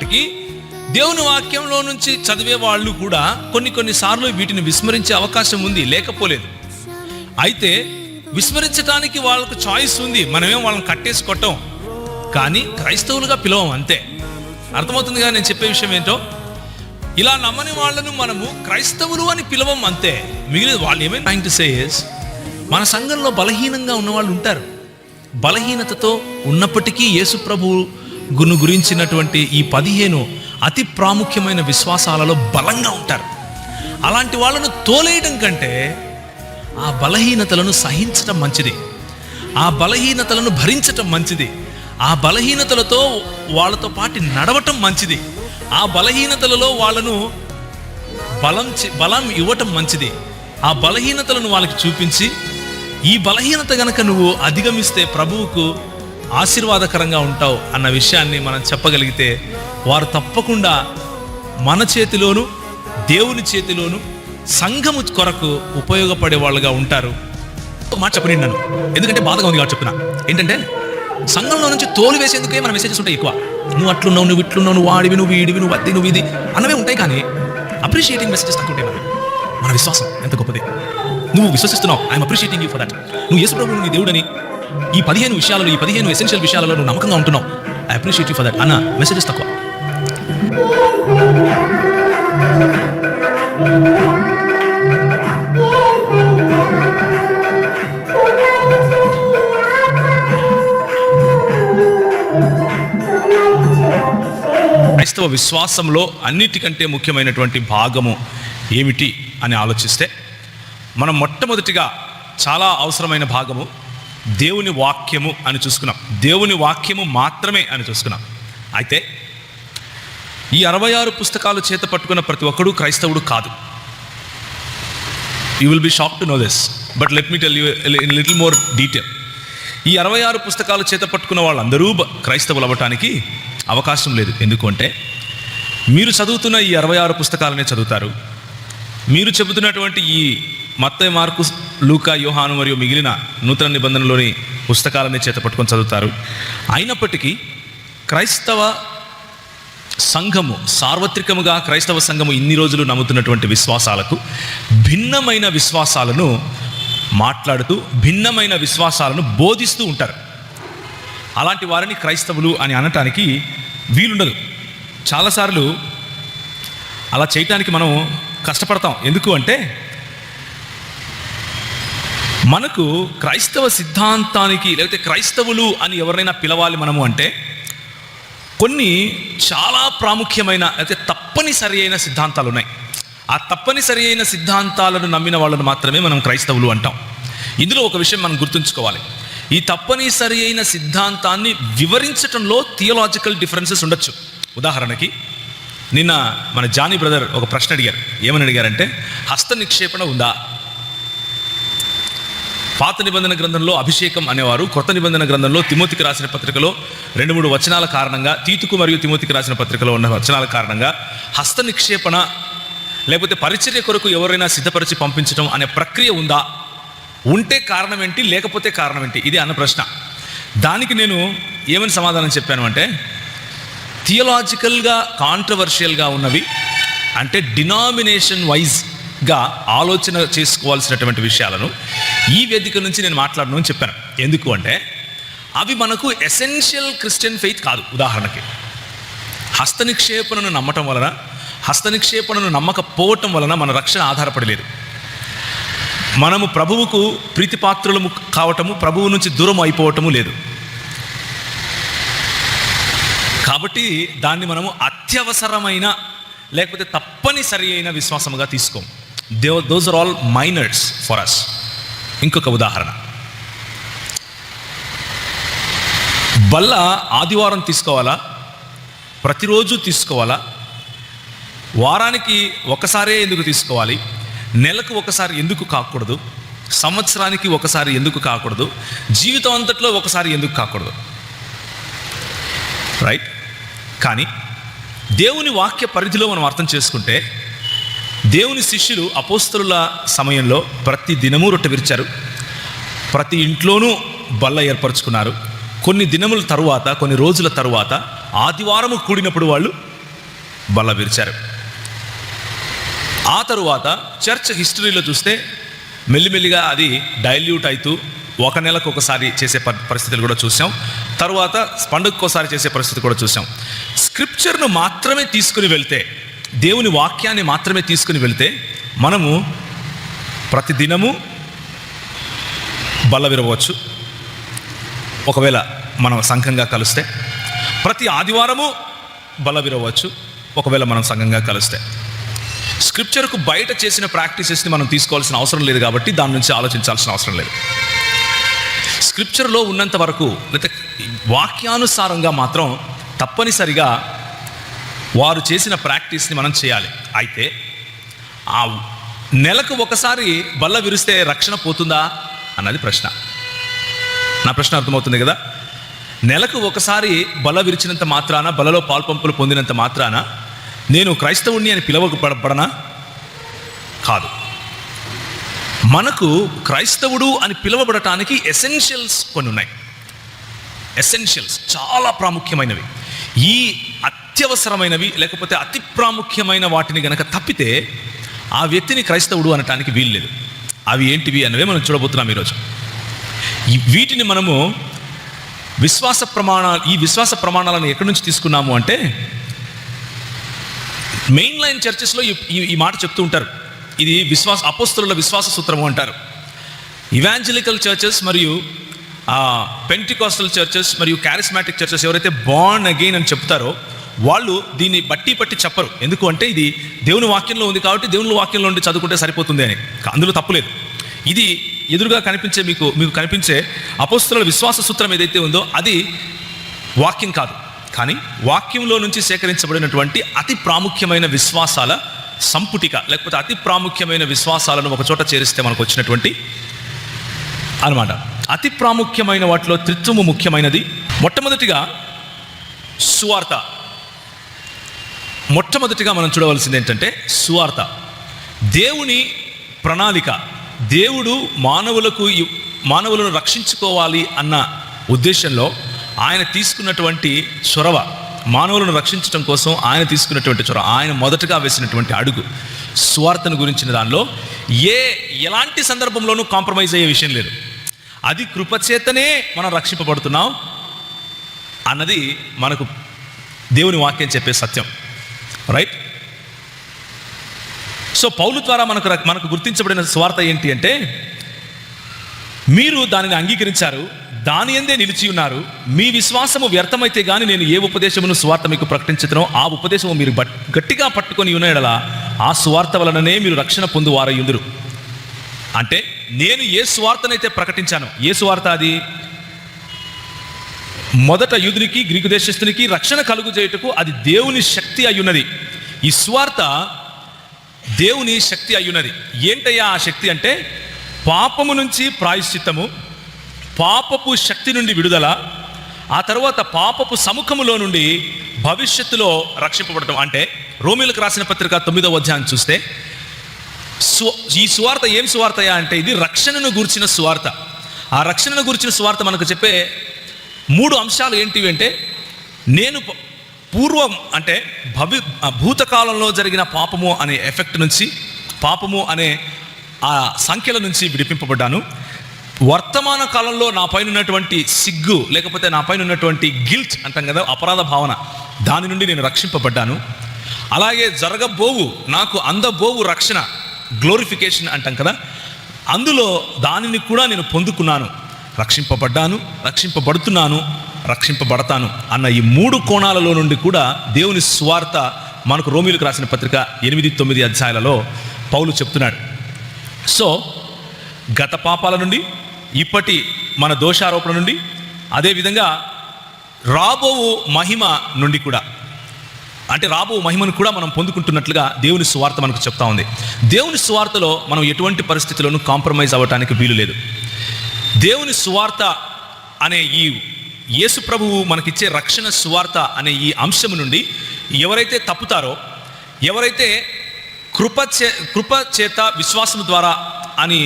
అయినప్పటికీ దేవుని వాక్యంలో నుంచి చదివే వాళ్ళు కూడా కొన్నిసార్లు వీటిని విస్మరించే అవకాశం ఉంది, లేకపోలేదు. అయితే విస్మరించడానికి వాళ్ళకు చాయిస్ ఉంది. మనమేం వాళ్ళని కట్టేసి కొట్టం, కానీ క్రైస్తవులుగా పిలవం, అంతే. అర్థమవుతుందిగా నేను చెప్పే విషయం ఏంటో? ఇలా నమ్మని వాళ్ళను మనము క్రైస్తవులు అని పిలవం, అంతే. మిగిలిన వాళ్ళు ఏమైనా ట్రైయింగ్ టు సే ఇస్, మన సంఘంలో బలహీనంగా ఉన్న వాళ్ళు ఉంటారు. బలహీనతతో ఉన్నప్పటికీ యేసు ప్రభువును గురించినటువంటి ఈ 15 అతి ప్రాముఖ్యమైన విశ్వాసాలలో బలంగా ఉంటారు. అలాంటి వాళ్ళను తోలేయడం కంటే ఆ బలహీనతలను సహించటం మంచిది, ఆ బలహీనతలను భరించటం మంచిది, ఆ బలహీనతలతో వాళ్ళతో పాటు నడవటం మంచిది, ఆ బలహీనతలలో వాళ్ళను బలం ఇవ్వటం మంచిది. ఆ బలహీనతలను వాళ్ళకి చూపించి, ఈ బలహీనత గనక నువ్వు అధిగమిస్తే ప్రభువుకు ఆశీర్వాదకరంగా ఉంటావు అన్న విషయాన్ని మనం చెప్పగలిగితే వారు తప్పకుండా మన చేతిలోను దేవుని చేతిలోను సంఘము కొరకు ఉపయోగపడే వాళ్ళుగా ఉంటారు. మాట చెప్పని నన్ను, ఎందుకంటే బాధగా ఉంది కాబట్టి చెప్తున్నా. ఏంటంటే సంఘంలో నుంచి తోలు వేసేందుకే మన మెసేజెస్ ఉంటాయి ఎక్కువ. నువ్వు అట్లున్నావు, నువ్వు ఇట్లున్నావు, నువ్వు వాడివి, నువ్వు వీడివి, నువ్వు అది, నువ్వు ఇది అన్నవే ఉంటాయి. కానీ అప్రిషియేటింగ్ మెసేజెస్ తక్కువ ఉంటాయి. మన విశ్వాసం ఎంత గొప్పది. నువ్వు విశ్వసిస్తున్నావు, I'm appreciating you for that. నువ్వు యేసు ప్రభువు నీ దేవుడని ఈ 15 విషయాలలో, ఈ 15 ఎసెన్షియల్ విషయాలలో నువ్వు నమ్మకంగా ఉంటున్నావు, I appreciate you for that అన్న మెసేజెస్ తక్కువ. క్రైస్తవ విశ్వాసంలో అన్నిటికంటే ముఖ్యమైనటువంటి భాగము ఏమిటి అని ఆలోచిస్తే, మనం మొట్టమొదటిగా చాలా అవసరమైన భాగము దేవుని వాక్యము అని చూసుకున్నాం. దేవుని వాక్యము మాత్రమే అని చూసుకున్నాం. అయితే ఈ 66 పుస్తకాలు చేత పట్టుకున్న ప్రతి ఒక్కడు క్రైస్తవుడు కాదు. You will be shock to know this, but let me tell you in little more detail. ఈ 66 పుస్తకాలు చేత పట్టుకున్న వాళ్ళందరూ క్రైస్తవులు అవ్వటానికి అవకాశం లేదు. ఎందుకంటే మీరు చదువుతున్న ఈ 66 పుస్తకాలనే చదువుతారు. మీరు చెబుతున్నటువంటి ఈ మత్తయి, మార్కు, లూకా, యోహాను మరియు మిగిలిన నూతన నిబంధనలోని పుస్తకాలనే చేత పట్టుకొని చదువుతారు. అయినప్పటికీ క్రైస్తవ సంఘము, సార్వత్రికముగా క్రైస్తవ సంఘము ఇన్ని రోజులు నమ్ముతున్నటువంటి విశ్వాసాలకు భిన్నమైన విశ్వాసాలను మాట్లాడుతూ, భిన్నమైన విశ్వాసాలను బోధిస్తూ ఉంటారు. అలాంటి వారిని క్రైస్తవులు అని అనటానికి వీలుండదు. చాలాసార్లు అలా చేయటానికి మనం కష్టపడతాం. ఎందుకు అంటే మనకు క్రైస్తవ సిద్ధాంతానికి, లేకపోతే క్రైస్తవులు అని ఎవరైనా పిలవాలి మనము అంటే కొన్ని చాలా ప్రాముఖ్యమైన, లేకపోతే తప్పనిసరి అయిన సిద్ధాంతాలు ఉన్నాయి. ఆ తప్పనిసరి అయిన సిద్ధాంతాలను నమ్మిన వాళ్ళను మాత్రమే మనం క్రైస్తవులు అంటాం. ఇందులో ఒక విషయం మనం గుర్తుంచుకోవాలి. ఈ తప్పనిసరి అయిన సిద్ధాంతాన్ని వివరించటంలో థియోలాజికల్ డిఫరెన్సెస్ ఉండొచ్చు. ఉదాహరణకి నిన్న మన జానీ బ్రదర్ ఒక ప్రశ్న అడిగారు. ఏమని అడిగారంటే, హస్త నిక్షేపణ ఉందా? పాత నిబంధన గ్రంథంలో అభిషేకం అనేవారు, కొత్త నిబంధన గ్రంథంలో తిమోతికి రాసిన పత్రికలో 2-3 వచనాల కారణంగా, తీతుకు మరియు తిమోతికి రాసిన పత్రికలో ఉన్న వచనాల కారణంగా హస్త నిక్షేపణ లేకపోతే పరిచర్య కొరకు ఎవరైనా సిద్ధపరిచి పంపించడం అనే ప్రక్రియ ఉందా? ఉంటే కారణం ఏంటి, లేకపోతే కారణం ఏంటి? ఇది అన్న ప్రశ్న. దానికి నేను ఏమని సమాధానం చెప్పాను అంటే, థియోలాజికల్గా కాంట్రవర్షియల్గా ఉన్నవి, అంటే డినామినేషన్ వైజ్గా ఆలోచన చేసుకోవాల్సినటువంటి విషయాలను ఈ వేదిక నుంచి నేను మాట్లాడను అని చెప్పాను. ఎందుకు అంటే అవి మనకు ఎసెన్షియల్ క్రిస్టియన్ ఫెయిత్ కాదు. ఉదాహరణకి హస్త నిక్షేపణను నమ్మటం వలన, హస్త నిక్షేపణను నమ్మకపోవటం వలన మన రక్షణ ఆధారపడలేదు. మనము ప్రభువుకు ప్రీతిపాత్రులము కావటము, ప్రభువు నుంచి దూరం అయిపోవటము లేదు. కాబట్టి దాన్ని మనము అత్యవసరమైన లేకపోతే తప్పనిసరి అయిన విశ్వాసముగా తీసుకోం. Those are all minors for us. ఇంకొక ఉదాహరణ, బల్ల ఆదివారం తీసుకోవాలా, ప్రతిరోజు తీసుకోవాలా, వారానికి ఒకసారే ఎందుకు తీసుకోవాలి, నెలకు ఒకసారి ఎందుకు కాకూడదు, సంవత్సరానికి ఒకసారి ఎందుకు కాకూడదు, జీవితం అంతట్లో ఒకసారి ఎందుకు కాకూడదు? రైట్. కానీ దేవుని వాక్య పరిధిలో మనం అర్థం చేసుకుంటే, దేవుని శిష్యులు అపోస్తలుల సమయంలో ప్రతి దినము రొట్టె విరిచారు, ప్రతి ఇంట్లోనూ బల్ల ఏర్పరచుకున్నారు. కొన్ని దినముల తరువాత, కొన్ని రోజుల తరువాత ఆదివారము కూడినప్పుడు వాళ్ళు బల్ల విరిచారు. ఆ తరువాత చర్చ్ హిస్టరీలో చూస్తే మెల్లిమెల్లిగా అది డైల్యూట్ అవుతూ 1 నెలకు ఒకసారి చేసే పరిస్థితులు కూడా చూసాం. తరువాత పండుగకోసారి చేసే పరిస్థితి కూడా చూసాం. స్క్రిప్చర్ను మాత్రమే తీసుకుని వెళ్తే, దేవుని వాక్యాన్ని మాత్రమే తీసుకుని వెళ్తే మనము ప్రతిదినము బల్ల విరవచ్చు. ఒకవేళ మనం సంఘంగా కలిస్తే ప్రతి ఆదివారము బల్ల విరవచ్చు. ఒకవేళ మనం సంఘంగా కలిస్తే స్క్రిప్చర్కు బయట చేసిన ప్రాక్టీసెస్ని మనం తీసుకోవాల్సిన అవసరం లేదు కాబట్టి దాని నుంచి ఆలోచించాల్సిన అవసరం లేదు. స్క్రిప్చర్లో ఉన్నంత వరకు లేకపోతే వాక్యానుసారంగా మాత్రం తప్పనిసరిగా వారు చేసిన ప్రాక్టీస్ని మనం చేయాలి. అయితే ఆ నెలకు ఒకసారి బల్ల విరిస్తే రక్షణ పోతుందా అన్నది ప్రశ్న. నా ప్రశ్న అర్థమవుతుంది కదా? నెలకు ఒకసారి బల్ల విరిచినంత మాత్రాన, బల్లలో పాల్పంపులు పొందినంత మాత్రాన నేను క్రైస్తవుణ్ణి అని పిలవబడనా? కాదు. మనకు క్రైస్తవుడు అని పిలువబడటానికి ఎసెన్షియల్స్ కొన్ని ఉన్నాయి. ఎసెన్షియల్స్ చాలా ప్రాముఖ్యమైనవి. ఈ అత్యవసరమైనవి లేకపోతే అతి ప్రాముఖ్యమైన వాటిని గనక తప్పితే ఆ వ్యక్తిని క్రైస్తవుడు అనటానికి వీల్లేదు. అవి ఏంటివి అన్నవే మనం చూడబోతున్నాం ఈరోజు. వీటిని మనము ఈ విశ్వాస ప్రమాణాలను ఎక్కడి నుంచి తీసుకున్నాము అంటే, మెయిన్ లైన్ చర్చెస్లో ఈ మాట చెప్తూ ఉంటారు. ఇది అపోస్తలుల విశ్వాస సూత్రము అంటారు. ఇవాంజలికల్ చర్చెస్ మరియు పెంటికాస్టల్ చర్చెస్ మరియు క్యారిస్మాటిక్ చర్చెస్ ఎవరైతే బార్న్ అగైన్ అని చెప్తారో వాళ్ళు దీన్ని పట్టి చెప్పరు. ఎందుకు అంటే ఇది దేవుని వాక్యంలో ఉంది కాబట్టి దేవుని వాక్యంలో ఉండి చదువుకుంటే సరిపోతుంది అని. అందులో తప్పులేదు. ఇది ఎదురుగా కనిపించే మీకు కనిపించే అపోస్తలుల విశ్వాస సూత్రం ఏదైతే ఉందో అది వాక్యం కాదు, కానీ వాక్యంలో నుంచి సేకరించబడినటువంటి అతి ప్రాముఖ్యమైన విశ్వాసాల సంపుటిక, లేకపోతే అతి ప్రాముఖ్యమైన విశ్వాసాలను ఒక చోట చేరిస్తే మనకు వచ్చినటువంటి అన్నమాట. అతి ప్రాముఖ్యమైన వాటిలో త్రిత్వము ముఖ్యమైనది. మొట్టమొదటిగా సువార్త. మొట్టమొదటిగా మనం చూడవలసింది ఏంటంటే సువార్త. దేవుని ప్రణాళిక. దేవుడు మానవులను రక్షించుకోవాలి అన్న ఉద్దేశంలో ఆయన తీసుకున్నటువంటి చొరవ, మానవులను రక్షించడం కోసం ఆయన తీసుకున్నటువంటి చొరవ, ఆయన మొదటగా వేసినటువంటి అడుగు సువార్తను గురించిన దానిలో ఎలాంటి సందర్భంలోనూ కాంప్రమైజ్ అయ్యే విషయం లేదు. అది కృపచేతనే మనం రక్షింపబడుతున్నాం అన్నది మనకు దేవుని వాక్యం చెప్పే సత్యం. రైట్? సో పౌలు ద్వారా మనకు గుర్తించబడిన సువార్త ఏంటి అంటే, మీరు దానిని అంగీకరించారు, దాని యందే నిలిచి ఉన్నారు, మీ విశ్వాసము వ్యర్థమైతే కానీ నేను ఏ ఉపదేశమును సువార్త మీకు ప్రకటించుతానో ఆ ఉపదేశము మీరు గట్టిగా పట్టుకొని ఉన్నయెడల ఆ సువార్త వలననే మీరు రక్షణ పొందువారయ్యుందురు. అంటే నేను ఏ సువార్తనైతే ప్రకటించానో, ఏ సువార్త అది? మొదట యూదునికి గ్రీకు దేశస్థునికి రక్షణ కలుగు చేయుటకు అది దేవుని శక్తి అయ్యున్నది. ఈ సువార్త దేవుని శక్తి అయ్యున్నది. ఏంటయ్యా ఆ శక్తి అంటే, పాపము నుంచి ప్రాయశ్చిత్తము, పాపపు శక్తి నుండి విడుదల, ఆ తర్వాత పాపపు సముఖములో నుండి భవిష్యత్తులో రక్షింపబడటం. అంటే రోమీలకు రాసిన పత్రిక 9వ అధ్యాయం చూస్తే ఈ సువార్త ఏం సువార్తయా అంటే ఇది రక్షణను గూర్చిన సువార్త. ఆ రక్షణను గూర్చిన సువార్త మనకు చెప్పే 3 అంశాలు ఏంటివి అంటే, నేను పూర్వం అంటే భూతకాలంలో జరిగిన పాపము అనే ఎఫెక్ట్ నుంచి, పాపము అనే ఆ సంఖ్యల నుంచి విడిపింపబడ్డాను. వర్తమాన కాలంలో నా పైన ఉన్నటువంటి సిగ్గు, లేకపోతే నా పైన ఉన్నటువంటి గిల్ట్ అంటాం కదా, అపరాధ భావన, దాని నుండి నేను రక్షింపబడ్డాను. అలాగే జరగబోవు, నాకు అందబోవు రక్షణ, గ్లోరిఫికేషన్ అంటాం కదా, అందులో దానిని కూడా నేను పొందుకున్నాను. రక్షింపబడ్డాను, రక్షింపబడుతున్నాను, రక్షింపబడతాను అన్న ఈ 3 కోణాలలో నుండి కూడా దేవుని సువార్త మనకు రోమీలకు రాసిన పత్రిక 8-9 అధ్యాయాలలో పౌలు చెప్తున్నాడు. సో గత పాపాల నుండి, ఇప్పటి మన దోషారోపణ నుండి, అదేవిధంగా రాబో మహిమ నుండి కూడా, అంటే రాబో మహిమను కూడా మనం పొందుకుంటున్నట్లుగా దేవుని సువార్త మనకు చెప్తా ఉంది. దేవుని సువార్తలో మనం ఎటువంటి పరిస్థితుల్లోనూ కాంప్రమైజ్ అవ్వటానికి వీలు లేదు. దేవుని సువార్త అనే ఈ యేసు ప్రభువు మనకిచ్చే రక్షణ సువార్త అనే ఈ అంశము నుండి ఎవరైతే తప్పుతారో, ఎవరైతే కృప చేత విశ్వాసం ద్వారా అని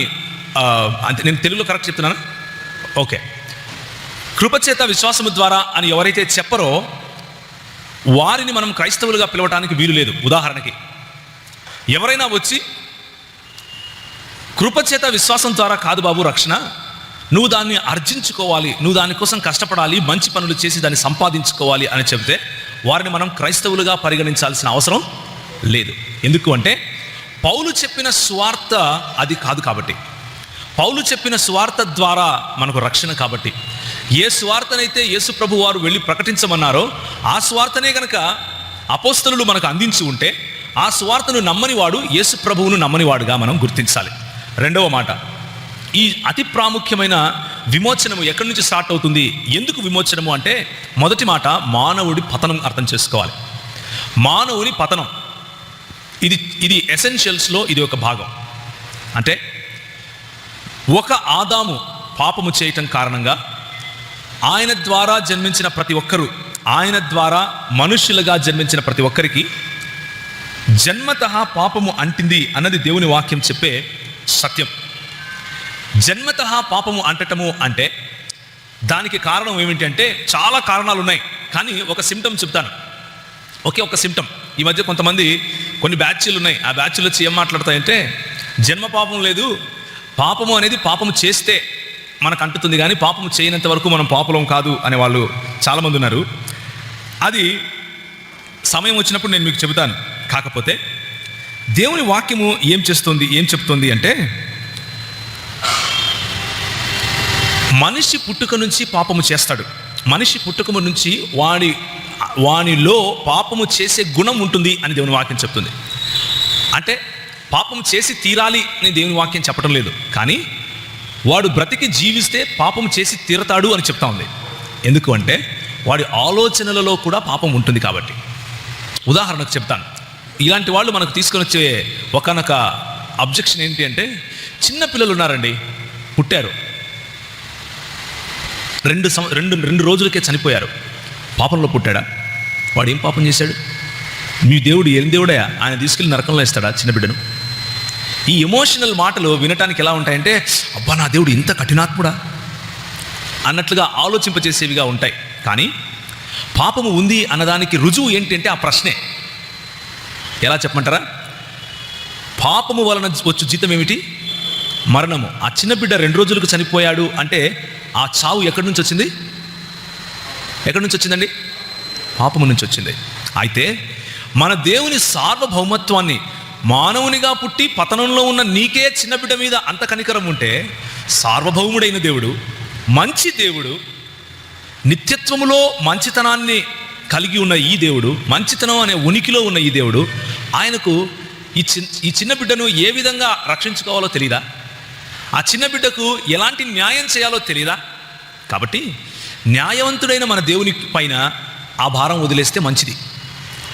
అంటే నేను తెలుగులో కరెక్ట్ చెప్తున్నాను, ఓకే, కృపచేత విశ్వాసము ద్వారా అని ఎవరైతే చెప్పరో వారిని మనం క్రైస్తవులుగా పిలవటానికి వీలు లేదు. ఉదాహరణకి ఎవరైనా వచ్చి కృపచేత విశ్వాసం ద్వారా కాదు బాబు రక్షణ, నువ్వు దాన్ని ఆర్జించుకోవాలి, నువ్వు దానికోసం కష్టపడాలి, మంచి పనులు చేసి దాన్ని సంపాదించుకోవాలి అని చెబితే వారిని మనం క్రైస్తవులుగా పరిగణించాల్సిన అవసరం లేదు. ఎందుకు అంటే పౌలు చెప్పిన సువార్త అది కాదు కాబట్టి, పౌలు చెప్పిన సువార్త ద్వారా మనకు రక్షణ కాబట్టి, ఏ సువార్తనైతే యేసు ప్రభు వారు వెళ్ళి ప్రకటించమన్నారో ఆ సువార్తనే గనక అపోస్తలులు మనకు అందించి ఉంటే ఆ సువార్తను నమ్మని వాడు యేసు ప్రభువును నమ్మనివాడుగా మనం గుర్తించాలి. రెండవ మాట, ఈ అతి ప్రాముఖ్యమైన విమోచనము ఎక్కడి నుంచి స్టార్ట్ అవుతుంది? ఎందుకు విమోచనము అంటే మొదటి మాట మానవుడి పతనం అర్థం చేసుకోవాలి. మానవుని పతనం ఇది ఎసెన్షియల్స్లో ఇది ఒక భాగం. అంటే ఒక ఆదాము పాపము చేయటం కారణంగా ఆయన ద్వారా జన్మించిన ప్రతి ఒక్కరూ, ఆయన ద్వారా మనుష్యులుగా జన్మించిన ప్రతి ఒక్కరికి జన్మతః పాపము అంటింది అన్నది దేవుని వాక్యం చెప్పే సత్యం. జన్మతః పాపము అంటటము అంటే దానికి కారణం ఏమిటి అంటే చాలా కారణాలు ఉన్నాయి, కానీ ఒక సిమ్టమ్ చెప్తాను. ఒక సిమ్టమ్. ఈ మధ్య కొంతమంది కొన్ని బ్యాచ్లు ఉన్నాయి, ఆ బ్యాచ్లు వచ్చి ఏం మాట్లాడతాయంటే జన్మ పాపం లేదు, పాపము అనేది పాపము చేస్తే మనకు అంటుతుంది కానీ పాపము చేయనంత వరకు మనం పాపలం కాదు అనే వాళ్ళు చాలామంది ఉన్నారు. అది సమయం వచ్చినప్పుడు నేను మీకు చెబుతాను. కాకపోతే దేవుని వాక్యము ఏం చెప్తుంది అంటే మనిషి పుట్టుక నుంచి పాపము చేస్తాడు. మనిషి పుట్టుక నుంచి వానిలో పాపము చేసే గుణం ఉంటుంది అని దేవుని వాక్యం చెప్తుంది. అంటే పాపం చేసి తీరాలి అని దేవుని వాక్యం చెప్పడం లేదు, కానీ వాడు బ్రతికి జీవిస్తే పాపం చేసి తీరతాడు అని చెప్తా ఉంది. ఎందుకు అంటే వాడి ఆలోచనలలో కూడా పాపం ఉంటుంది కాబట్టి. ఉదాహరణకు చెప్తాను. ఇలాంటి వాళ్ళు మనకు తీసుకొని వచ్చే ఒకనొక అబ్జెక్షన్ ఏంటి అంటే, చిన్న పిల్లలు ఉన్నారండి, పుట్టారు, రెండు రోజులకే చనిపోయారు, పాపంలో పుట్టాడా? వాడు ఏం పాపం చేశాడు? మీ దేవుడు ఏం దేవుడయా, ఆయన తీసుకెళ్ళి నరకంలో వేస్తాడా చిన్న బిడ్డను? ఈ ఎమోషనల్ మాటలు వినటానికి ఎలా ఉంటాయంటే, అబ్బా నా దేవుడు ఇంత కఠినాత్ముడా అన్నట్లుగా ఆలోచింపజేసేవిగా ఉంటాయి. కానీ పాపము ఉంది అన్నదానికి రుజువు ఏంటి అంటే ఆ ప్రశ్నే. ఎలా చెప్పమంటారా? పాపము వలన వచ్చు జీతం ఏమిటి? మరణము. ఆ చిన్న బిడ్డ 2 రోజులకు చనిపోయాడు అంటే ఆ చావు ఎక్కడి నుంచి వచ్చింది? ఎక్కడి నుంచి వచ్చిందండి? పాపము నుంచి వచ్చింది. అయితే మన దేవుని సార్వభౌమత్వాన్ని, మానవునిగా పుట్టి పతనంలో ఉన్న నీకే చిన్న బిడ్డ మీద అంత కనికరం ఉంటే, సార్వభౌముడైన దేవుడు, మంచి దేవుడు, నిత్యత్వములో మంచితనాన్ని కలిగి ఉన్న ఈ దేవుడు, మంచితనం అనే ఉనికిలో ఉన్న ఈ దేవుడు, ఆయనకు ఈ చిన్న బిడ్డను ఏ విధంగా రక్షించుకోవాలో తెలియదా? ఆ చిన్న బిడ్డకు ఎలాంటి న్యాయం చేయాలో తెలియదా? కాబట్టి న్యాయవంతుడైన మన దేవుని పైన ఆ భారం వదిలేస్తే మంచిది.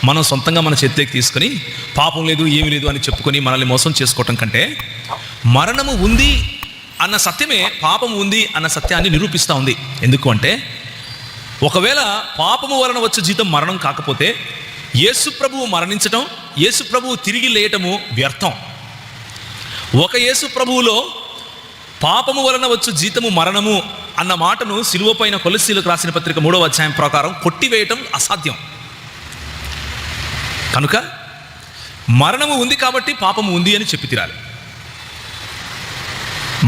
మనం సొంతంగా మన చేతికి తీసుకొని పాపం లేదు ఏమీ లేదు అని చెప్పుకొని మనల్ని మోసం చేసుకోవటం కంటే, మరణము ఉంది అన్న సత్యమే పాపము ఉంది అన్న సత్యాన్ని నిరూపిస్తూ ఉంది. ఎందుకు అంటే ఒకవేళ పాపము వలన వచ్చే జీతం మరణం కాకపోతే యేసు ప్రభువు మరణించటం, యేసు ప్రభువు తిరిగి లేయటము వ్యర్థం. ఒక యేసు ప్రభువులో పాపము వలన వచ్చు జీతము మరణము అన్న మాటను సిలువ పైన కొలస్సీలకు రాసిన పత్రిక 3వ అధ్యాయం ప్రకారం కొట్టివేయటం అసాధ్యం. కనుక మరణము ఉంది కాబట్టి పాపము ఉంది అని చెప్పి తీరాలి.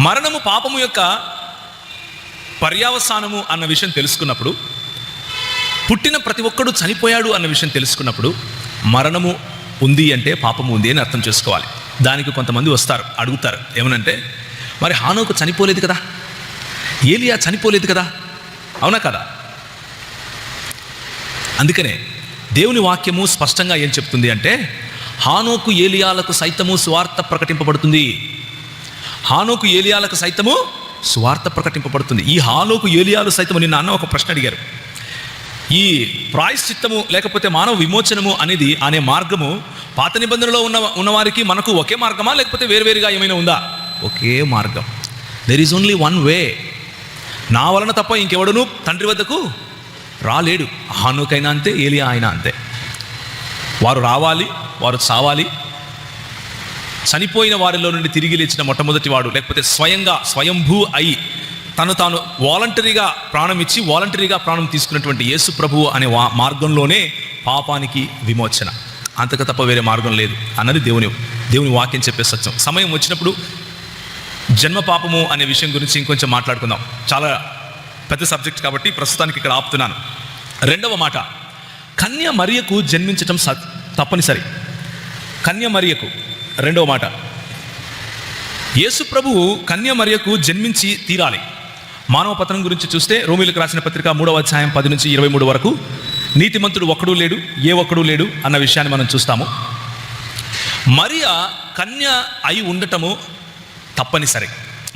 మరణము పాపము యొక్క పర్యావసానము అన్న విషయం తెలుసుకున్నప్పుడు, పుట్టిన ప్రతి ఒక్కడు చనిపోయాడు అన్న విషయం తెలుసుకున్నప్పుడు, మరణము ఉంది అంటే పాపము ఉంది అని అర్థం చేసుకోవాలి. దానికి కొంతమంది వస్తారు, అడుగుతారు ఏమనంటే, మరి హానోకు చనిపోలేదు కదా, ఏలియా చనిపోలేదు కదా, అవునా కదా? అందుకనే దేవుని వాక్యము స్పష్టంగా ఏం చెప్తుంది అంటే, హానోకు ఏలియాలకు సైతము సువార్త ప్రకటింపబడుతుంది. హానోకు ఏలియాలకు సైతము సువార్త ప్రకటింపబడుతుంది. ఈ హానోకు ఏలియాలు సైతము, నిన్న అన్న ఒక ప్రశ్న అడిగారు, ఈ ప్రాయశ్చిత్తము లేకపోతే మానవ విమోచనము అనేది అనే మార్గము పాత నిబంధనలో ఉన్నవారికి మనకు ఒకే మార్గమా లేకపోతే వేరువేరుగా ఏమైనా ఉందా? ఒకే మార్గం. There is only one way. నా వలన తప్ప ఇంకెవడను తండ్రి వద్దకు రాలేడు. హానోకైనా అంతే, ఏలియా అయినా అంతే. వారు రావాలి, వారు చావాలి. చనిపోయిన వారిలో నుండి తిరిగి లేచిన మొట్టమొదటి వాడు, లేకపోతే స్వయంభూ అయి తను తాను వాలంటరీగా ప్రాణం ఇచ్చి వాలంటరీగా ప్రాణం తీసుకున్నటువంటి యేసు ప్రభువు అనే మార్గంలోనే పాపానికి విమోచన, అంతకు తప్ప వేరే మార్గం లేదు అన్నది దేవుని వాక్యం చెప్పే సత్యం. సమయం వచ్చినప్పుడు జన్మ పాపము అనే విషయం గురించి ఇంకొంచెం మాట్లాడుకుందాం. చాలా పెద్ద సబ్జెక్ట్ కాబట్టి ప్రస్తుతానికి ఇక్కడ ఆపుతున్నాను. రెండవ మాట, కన్య మరియకు జన్మించటం తప్పనిసరి. కన్య మరియకు రెండవ మాట, యేసు ప్రభువు కన్య మరియకు జన్మించి తీరాలి. మానవ పతనం గురించి చూస్తే రోమీలకు రాసిన పత్రిక 3వ అధ్యాయం 10 నుంచి 23 వరకు నీతిమంతుడు ఒక్కడూ లేడు, ఏ ఒక్కడూ లేడు అన్న విషయాన్ని మనం చూస్తాము. మరియ కన్య అయి ఉండటము తప్పనిసరి.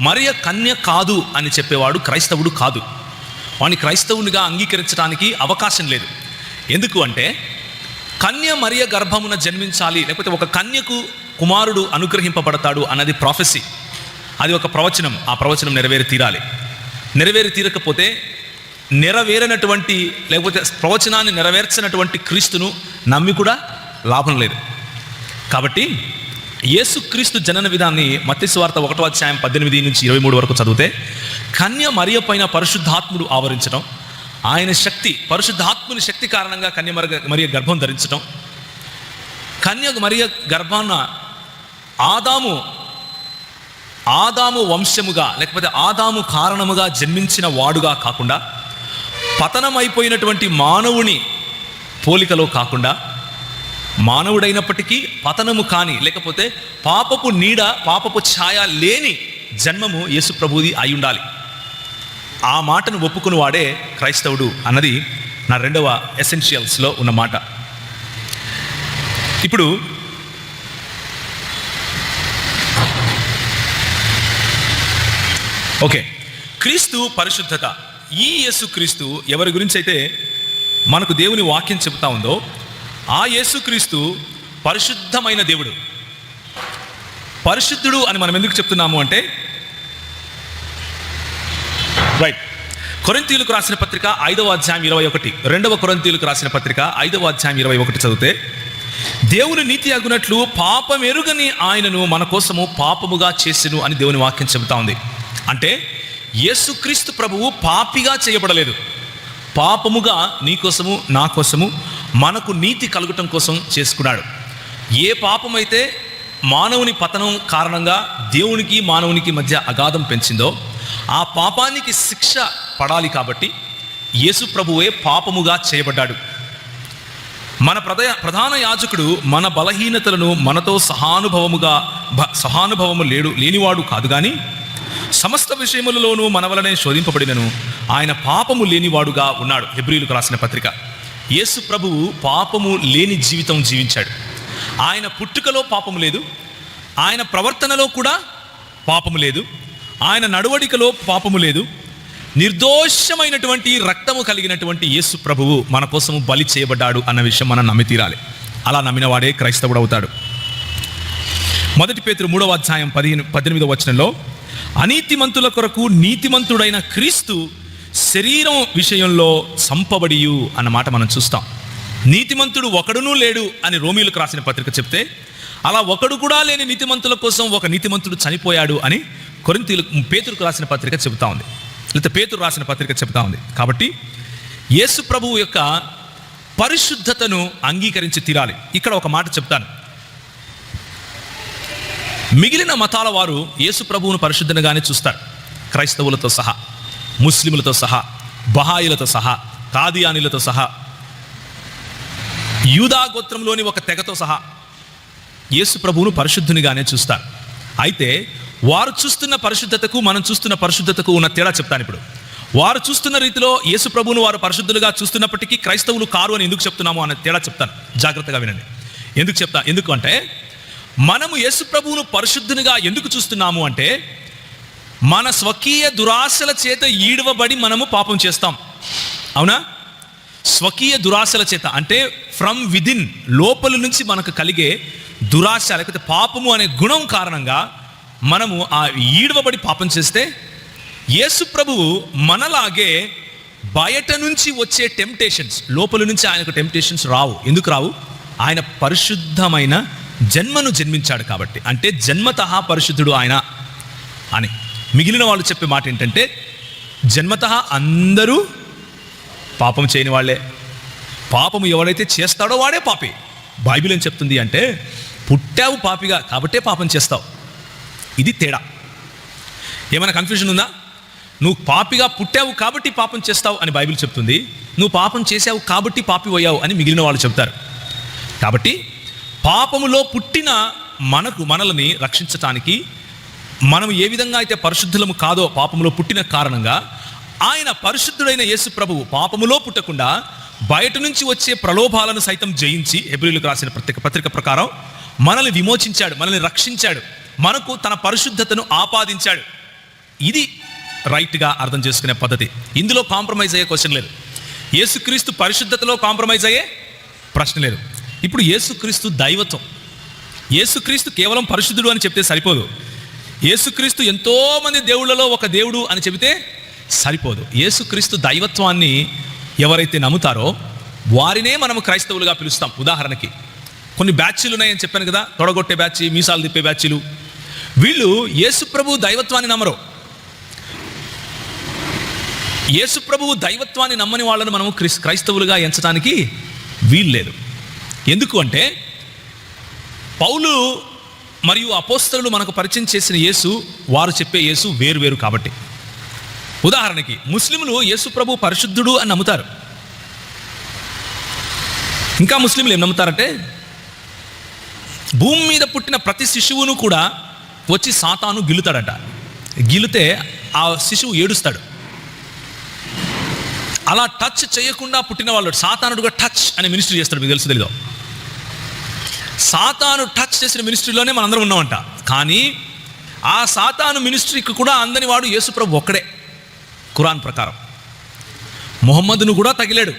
మరియ కన్య కాదు అని చెప్పేవాడు క్రైస్తవుడు కాదు. వాడిని క్రైస్తవునిగా అంగీకరించడానికి అవకాశం లేదు. ఎందుకు అంటే కన్య మరియ గర్భమున జన్మించాలి, లేకపోతే ఒక కన్యకు కుమారుడు అనుగ్రహింపబడతాడు అన్నది ప్రాఫెసీ, అది ఒక ప్రవచనం. ఆ ప్రవచనం నెరవేరి తీరాలి. నెరవేరి తీరకపోతే నెరవేరినటువంటి, లేకపోతే ప్రవచనాన్ని నెరవేర్చినటువంటి క్రీస్తును నమ్మి కూడా లాభం లేదు. కాబట్టి యేసుక్రీస్తు జనన విధాన్ని మత్తయి సువార్త 1వ అధ్యాయం 18 నుంచి 23 వరకు చదివితే, కన్య మరియ పైన పరిశుద్ధాత్ముడు ఆవరించడం, ఆయన శక్తి, పరిశుద్ధాత్ముని శక్తి కారణంగా కన్య మరియ గర్భం ధరించడం, కన్య మరియ గర్భాన్న ఆదాము వంశముగా, లేకపోతే ఆదాము కారణముగా జన్మించిన వాడుగా కాకుండా, పతనమైపోయినటువంటి మానవుని పోలికలో కాకుండా, మానవుడైనప్పటికీ పతనము కాని, లేకపోతే పాపపు నీడ, పాపపు ఛాయ లేని జన్మము యేసు ప్రభువుది అయి ఉండాలి. ఆ మాటను ఒప్పుకుని వాడే క్రైస్తవుడు అన్నది నా రెండవ ఎసెన్షియల్స్లో ఉన్న మాట. ఇప్పుడు ఓకే, క్రీస్తు పరిశుద్ధత. ఈ యేసుక్రీస్తు ఎవరి గురించి అయితే మనకు దేవుని వాక్యం చెబుతా ఉందో, ఆ యేసుక్రీస్తు పరిశుద్ధమైన దేవుడు. పరిశుద్ధుడు అని మనం ఎందుకు చెప్తున్నాము అంటే, రైట్, కొరింథీయులకు రాసిన పత్రిక 5వ అధ్యాయం 21, 2వ కొరింథీయులకు రాసిన పత్రిక 5వ అధ్యాయం 21 చదివితే, దేవుని నీతి అగునట్లు పాపమెరుగని ఆయనను మన కోసము పాపముగా చేసెను అని దేవుని వాక్యం చెబుతా ఉంది. అంటే యేసుక్రీస్తు ప్రభువు పాపిగా చేయబడలేదు, పాపముగా నీ కోసము నా కోసము మనకు నీతి కలుగటం కోసం చేసుకున్నాడు. ఏ పాపమైతే మానవుని పతనం కారణంగా దేవునికి మానవునికి మధ్య అగాధం పెంచిందో, ఆ పాపానికి శిక్ష పడాలి కాబట్టి యేసు ప్రభువే పాపముగా చేయబడ్డాడు. మన ప్రధాన యాజకుడు మన బలహీనతలను మనతో సహానుభవము లేనివాడు కాదు, కానీ సమస్త విషయములలోనూ మన వలనే శోధింపబడినను ఆయన పాపము లేనివాడుగా ఉన్నాడు. హెబ్రీయులకు రాసిన పత్రిక. యేసు ప్రభువు పాపము లేని జీవితం జీవించాడు. ఆయన పుట్టుకలో పాపము లేదు, ఆయన ప్రవర్తనలో కూడా పాపము లేదు, ఆయన నడవడికలో పాపము లేదు. నిర్దోషమైనటువంటి రక్తము కలిగినటువంటి యేసు ప్రభువు మన కోసము బలి చేయబడ్డాడు అన్న విషయం మనం నమ్మి తీరాలి. అలా నమ్మిన వాడే క్రైస్తవుడు అవుతాడు. 1 పేతురు 3వ అధ్యాయం 18వ వచనంలో, అనీతిమంతుల కొరకు నీతిమంతుడైన క్రీస్తు శరీరం విషయంలో సంపబడియు అన్న మాట మనం చూస్తాం. నీతిమంతుడు ఒకడునూ లేడు అని రోమీయులకు రాసిన పత్రిక చెప్తే, అలా ఒకడు కూడా లేని నీతిమంతుల కోసం ఒక నీతిమంతుడు చనిపోయాడు అని పేతురుకు రాసిన పత్రిక చెబుతా ఉంది, లేకపోతే పేతురు రాసిన పత్రిక చెబుతా ఉంది. కాబట్టి యేసు ప్రభువు యొక్క పరిశుద్ధతను అంగీకరించి తీరాలి. ఇక్కడ ఒక మాట చెప్తాను. మిగిలిన మతాల వారు యేసు ప్రభువును పరిశుద్ధంగానే చూస్తారు. క్రైస్తవులతో సహా, ముస్లింలతో సహా, బహాయిలతో సహా, కాదియానీలతో సహా, యూదా గోత్రంలోని ఒక తెగతో సహా యేసు ప్రభువును పరిశుద్ధునిగానే చూస్తారు. అయితే వారు చూస్తున్న పరిశుద్ధతకు మనం చూస్తున్న పరిశుద్ధతకు ఉన్న తేడా చెప్తాను. ఇప్పుడు వారు చూస్తున్న రీతిలో యేసు ప్రభువును వారు పరిశుద్ధులుగా చూస్తున్నప్పటికీ క్రైస్తవులు కారు అని ఎందుకు చెప్తున్నాము అనే తేడా చెప్తాను. జాగ్రత్తగా వినండి. ఎందుకు అంటే, మనము యేసు ప్రభువును పరిశుద్ధునిగా ఎందుకు చూస్తున్నాము అంటే, మన స్వకీయ దురాశల చేత ఈడవబడి మనము పాపం చేస్తాం. అవునా? స్వకీయ దురాశల చేత అంటే ఫ్రమ్ విదిన్, లోపల నుంచి మనకు కలిగే దురాశ, లేకపోతే పాపము అనే గుణం కారణంగా మనము ఆ ఈడవబడి పాపం చేస్తే, యేసు ప్రభువు మనలాగే బయట నుంచి వచ్చే టెంప్టేషన్స్, లోపల నుంచి ఆయనకు టెంప్టేషన్స్ రావు. ఎందుకు రావు? ఆయన పరిశుద్ధమైన జన్మను జన్మించాడు కాబట్టి. అంటే జన్మతః పరిశుద్ధుడు ఆయన అని. మిగిలిన వాళ్ళు చెప్పే మాట ఏంటంటే, జన్మతః అందరూ పాపం చేయని వాళ్ళే. పాపము ఎవరైతే చేస్తాడో వాడే పాపి. బైబిల్ ఏం చెప్తుంది అంటే, పుట్టావు పాపిగా కాబట్టే పాపం చేస్తావు. ఇది తేడా. ఏమైనా కన్ఫ్యూజన్ ఉందా? నువ్వు పాపిగా పుట్టావు కాబట్టి పాపం చేస్తావు అని బైబిల్ చెప్తుంది. నువ్వు పాపం చేసావు కాబట్టి పాపి అయ్యావు అని మిగిలిన వాళ్ళు చెప్తారు. కాబట్టి పాపములో పుట్టిన మనల్ని రక్షించటానికి, మనం ఏ విధంగా అయితే పరిశుద్ధులము కాదో పాపములో పుట్టిన కారణంగా, ఆయన పరిశుద్ధుడైన యేసు ప్రభువు పాపములో పుట్టకుండా బయట నుంచి వచ్చే ప్రలోభాలను సైతం జయించి, హెబ్రీయులకు రాసిన పత్రిక ప్రకారం మనల్ని విమోచించాడు, మనల్ని రక్షించాడు, మనకు తన పరిశుద్ధతను ఆపాదించాడు. ఇది రైట్గా అర్థం చేసుకునే పద్ధతి. ఇందులో కాంప్రమైజ్ అయ్యే క్వశ్చన్ లేదు. యేసుక్రీస్తు పరిశుద్ధతలో కాంప్రమైజ్ అయ్యే ప్రశ్న లేదు. ఇప్పుడు యేసుక్రీస్తు దైవత్వం. యేసుక్రీస్తు కేవలం పరిశుద్ధుడు అని చెప్తే సరిపోదు. యేసుక్రీస్తు ఎంతోమంది దేవుళ్ళలో ఒక దేవుడు అని చెబితే సరిపోదు. యేసుక్రీస్తు దైవత్వాన్ని ఎవరైతే నమ్ముతారో వారినే మనము క్రైస్తవులుగా పిలుస్తాం. ఉదాహరణకి కొన్ని బ్యాచ్లు ఉన్నాయని చెప్పాను కదా, తొడగొట్టే బ్యాచ్, మీసాలు తిప్పే బ్యాచ్లు. వీళ్ళు యేసుప్రభు దైవత్వాన్ని నమ్మరు. యేసుప్రభు దైవత్వాన్ని నమ్మని వాళ్ళను మనము క్రైస్తవులుగా ఎంచడానికి వీల్లేదు. ఎందుకు అంటే, పౌలు మరియు అపోస్తలులు మనకు పరిచయం చేసిన యేసు, వారు చెప్పే యేసు వేరు కాబట్టి. ఉదాహరణకి ముస్లింలు యేసు ప్రభు పరిశుద్ధుడు అని నమ్ముతారు. ఇంకా ముస్లింలు ఏం నమ్ముతారంటే, భూమి మీద పుట్టిన ప్రతి శిశువును కూడా వచ్చి సాతాను గిల్లుతాడట. గిల్లితే ఆ శిశువు ఏడుస్తాడు. అలా టచ్ చేయకుండా పుట్టిన వాళ్ళు సాతానుడుగా టచ్ అనే మినిస్ట్రీ చేస్తాడు. మీకు తెలుసు తెలీదో? సాతాను టచ్ చేసిన మినిస్ట్రీలోనే మనందరం ఉన్నామంట. కానీ ఆ సాతాను మినిస్ట్రీకి కూడా అందని వాడు యేసుప్రభు ఒక్కడే. ఖురాన్ ప్రకారం ముహమ్మదును కూడా తగిలాడు.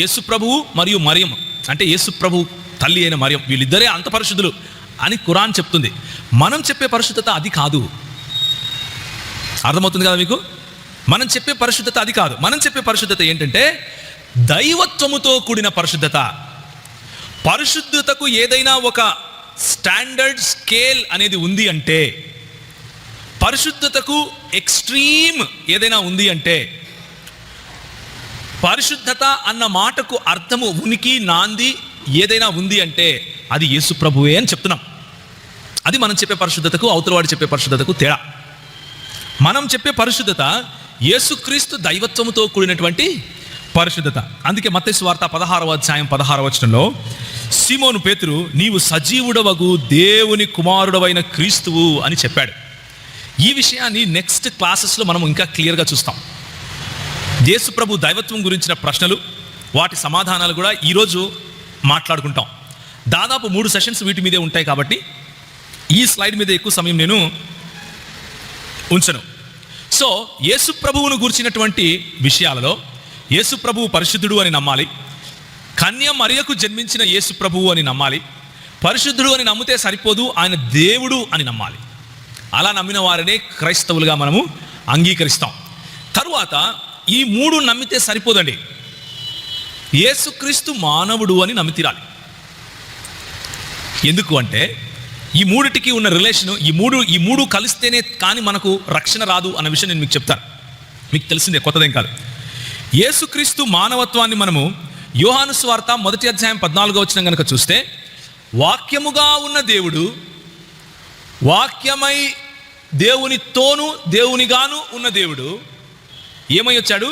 యేసుప్రభువు మరియు మరియం, అంటే యేసుప్రభు తల్లి అయిన మరియం, వీళ్ళిద్దరే అంత పరిశుద్ధులు అని ఖురాన్ చెప్తుంది. మనం చెప్పే పరిశుద్ధత అది కాదు. అర్థమవుతుంది కదా మీకు? మనం చెప్పే పరిశుద్ధత అది కాదు. మనం చెప్పే పరిశుద్ధత ఏంటంటే దైవత్వముతో కూడిన పరిశుద్ధత. పరిశుద్ధతకు ఏదైనా ఒక స్టాండర్డ్ స్కేల్ అనేది ఉంది అంటే, పరిశుద్ధతకు ఎక్స్ట్రీమ్ ఏదైనా ఉంది అంటే, పరిశుద్ధత అన్న మాటకు అర్థము, ఉనికి, నాంది ఏదైనా ఉంది అంటే అది యేసు ప్రభువే అని చెప్తున్నాం. అది మనం చెప్పే పరిశుద్ధతకు, అవతలవాడు చెప్పే పరిశుద్ధతకు తేడా. మనం చెప్పే పరిశుద్ధత యేసుక్రీస్తు దైవత్వముతో కూడినటువంటి పరిశుద్ధత. అందుకే మత్తయి సువార్త 16వ అధ్యాయం 16వ వచనంలో సీమోను పేతురు, నీవు సజీవుడవగు దేవుని కుమారుడవైన క్రీస్తువు అని చెప్పాడు. ఈ విషయాన్ని నెక్స్ట్ క్లాసెస్లో మనం ఇంకా క్లియర్గా చూస్తాం. యేసు ప్రభు దైవత్వం గురించిన ప్రశ్నలు, వాటి సమాధానాలు కూడా ఈరోజు మాట్లాడుకుంటాం. దాదాపు 3 సెషన్స్ వీటి మీదే ఉంటాయి కాబట్టి ఈ స్లైడ్ మీద ఎక్కువ సమయం నేను ఉంచను. సో యేసు ప్రభువును గురించినటువంటి విషయాలలో యేసు ప్రభువు పరిశుద్ధుడు అని నమ్మాలి. కన్య మరియకు జన్మించిన యేసు ప్రభువు అని నమ్మాలి. పరిశుద్ధుడు అని నమ్మితే సరిపోదు, ఆయన దేవుడు అని నమ్మాలి. అలా నమ్మిన వారినే క్రైస్తవులుగా మనము అంగీకరిస్తాం. తరువాత ఈ 3 నమ్మితే సరిపోదండి. యేసుక్రీస్తు మానవుడు అని నమ్మి తీరాలి. ఎందుకు అంటే ఈ మూడిటికి ఉన్న రిలేషను, ఈ మూడు కలిస్తేనే కానీ మనకు రక్షణ రాదు అన్న విషయం నేను మీకు చెప్తాను. మీకు తెలిసిందే, కొత్తదేం కాదు. యేసుక్రీస్తు మానవత్వాన్ని మనము యోహాను సువార్త 1వ అధ్యాయం 14వ వచనం కనుక చూస్తే, వాక్యముగా ఉన్న దేవుడు, వాక్యమై దేవునితోనూ దేవునిగాను ఉన్న దేవుడు ఏమై వచ్చాడు?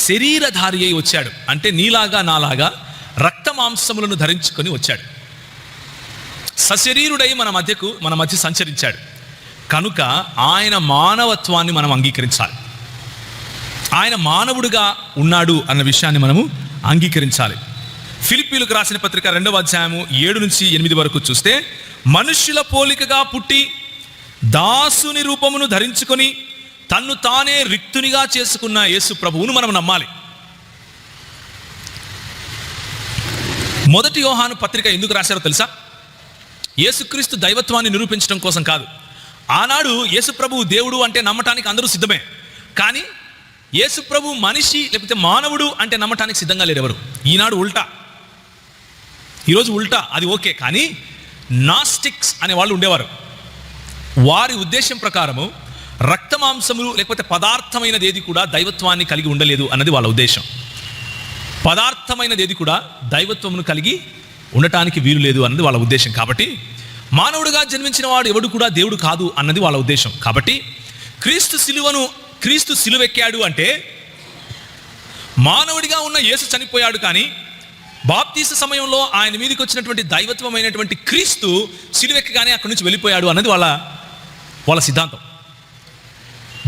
శరీరధారి అయి వచ్చాడు. అంటే నీలాగా నాలాగా రక్త మాంసములను ధరించుకొని వచ్చాడు. సశరీరుడై మన మధ్య సంచరించాడు. కనుక ఆయన మానవత్వాన్ని మనం అంగీకరించాలి. ఆయన మానవుడిగా ఉన్నాడు అన్న విషయాన్ని మనము అంగీకరించాలి. ఫిలిప్పీలకు రాసిన పత్రిక 2వ అధ్యాయము 7 నుంచి 8 వరకు చూస్తే, మనుష్యుల పోలికగా పుట్టి దాసుని రూపమును ధరించుకొని తన్ను తానే రిక్తునిగా చేసుకున్న యేసు ప్రభువును మనం నమ్మాలి. 1 యోహాను పత్రిక ఎందుకు రాశారో తెలుసా? యేసుక్రీస్తు దైవత్వాన్ని నిరూపించడం కోసం కాదు. ఆనాడు యేసు ప్రభువు దేవుడు అంటే నమ్మటానికి అందరూ సిద్ధమే. కానీ యేసు ప్రభు మనిషి లేకపోతే మానవుడు అంటే నమ్మటానికి సిద్ధంగా లేరు ఎవరు. ఈనాడు ఉల్టా, ఈరోజు ఉల్టా. అది ఓకే. కానీ నాస్టిక్స్ అనే వాళ్ళు ఉండేవారు. వారి ఉద్దేశం ప్రకారము రక్తమాంసములు లేకపోతే పదార్థమైనది ఏది కూడా దైవత్వాన్ని కలిగి ఉండలేదు అన్నది వాళ్ళ ఉద్దేశం. పదార్థమైనది ఏది కూడా దైవత్వమును కలిగి ఉండటానికి వీలు లేదు అన్నది వాళ్ళ ఉద్దేశం. కాబట్టి మానవుడిగా జన్మించిన వాడు ఎవడు కూడా దేవుడు కాదు అన్నది వాళ్ళ ఉద్దేశం. కాబట్టి క్రీస్తు సిలువెక్కాడు అంటే మానవుడిగా ఉన్న యేసు చనిపోయాడు, కానీ బాప్తీస సమయంలో ఆయన మీదకి వచ్చినటువంటి దైవత్వమైనటువంటి క్రీస్తు సిలువెక్కగానే అక్కడి నుంచి వెళ్ళిపోయాడు అన్నది వాళ్ళ సిద్ధాంతం.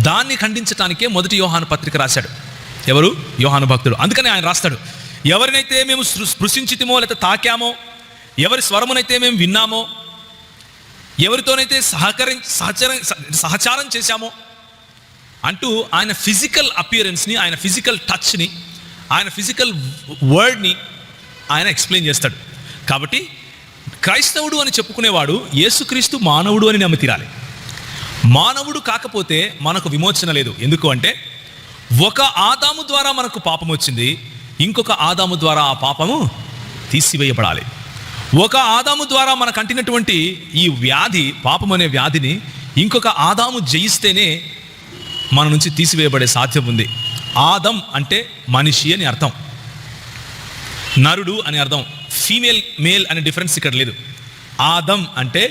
దాన్ని ఖండించటానికే మొదటి యోహాను పత్రిక రాశాడు. ఎవరు? యోహాను భక్తుడు. అందుకని ఆయన రాస్తాడు, ఎవరినైతే మేము స్పృశించితిమో లేకపోతే తాకామో, ఎవరి స్వరమునైతే మేము విన్నామో, ఎవరితోనైతే సహచారం చేశామో అంటూ ఆయన ఫిజికల్ అపియరెన్స్ని, ఆయన ఫిజికల్ టచ్ని, ఆయన ఫిజికల్ వర్డ్ని ఆయన ఎక్స్ప్లెయిన్ చేస్తాడు. కాబట్టి క్రైస్తవుడు అని చెప్పుకునేవాడు యేసుక్రీస్తు మానవుడు అని నమ్మి తీరాలి. మానవుడు కాకపోతే మనకు విమోచన లేదు. ఎందుకు అంటే ఒక ఆదాము ద్వారా మనకు పాపం వచ్చింది, ఇంకొక ఆదాము ద్వారా ఆ పాపము తీసివేయబడాలి. ఒక ఆదాము ద్వారా మనకు అంటినటువంటి ఈ వ్యాధి, పాపం అనే వ్యాధిని ఇంకొక ఆదాము జయిస్తేనే మన నుంచి తీసివేయబడే సాధ్యం ఉంది. ఆదం అంటే మనిషి అని అర్థం, నరుడు అని అర్థం. ఫీమేల్ మేల్ అనే డిఫరెన్స్ ఇక్కడ లేదు. ఆదం అంటే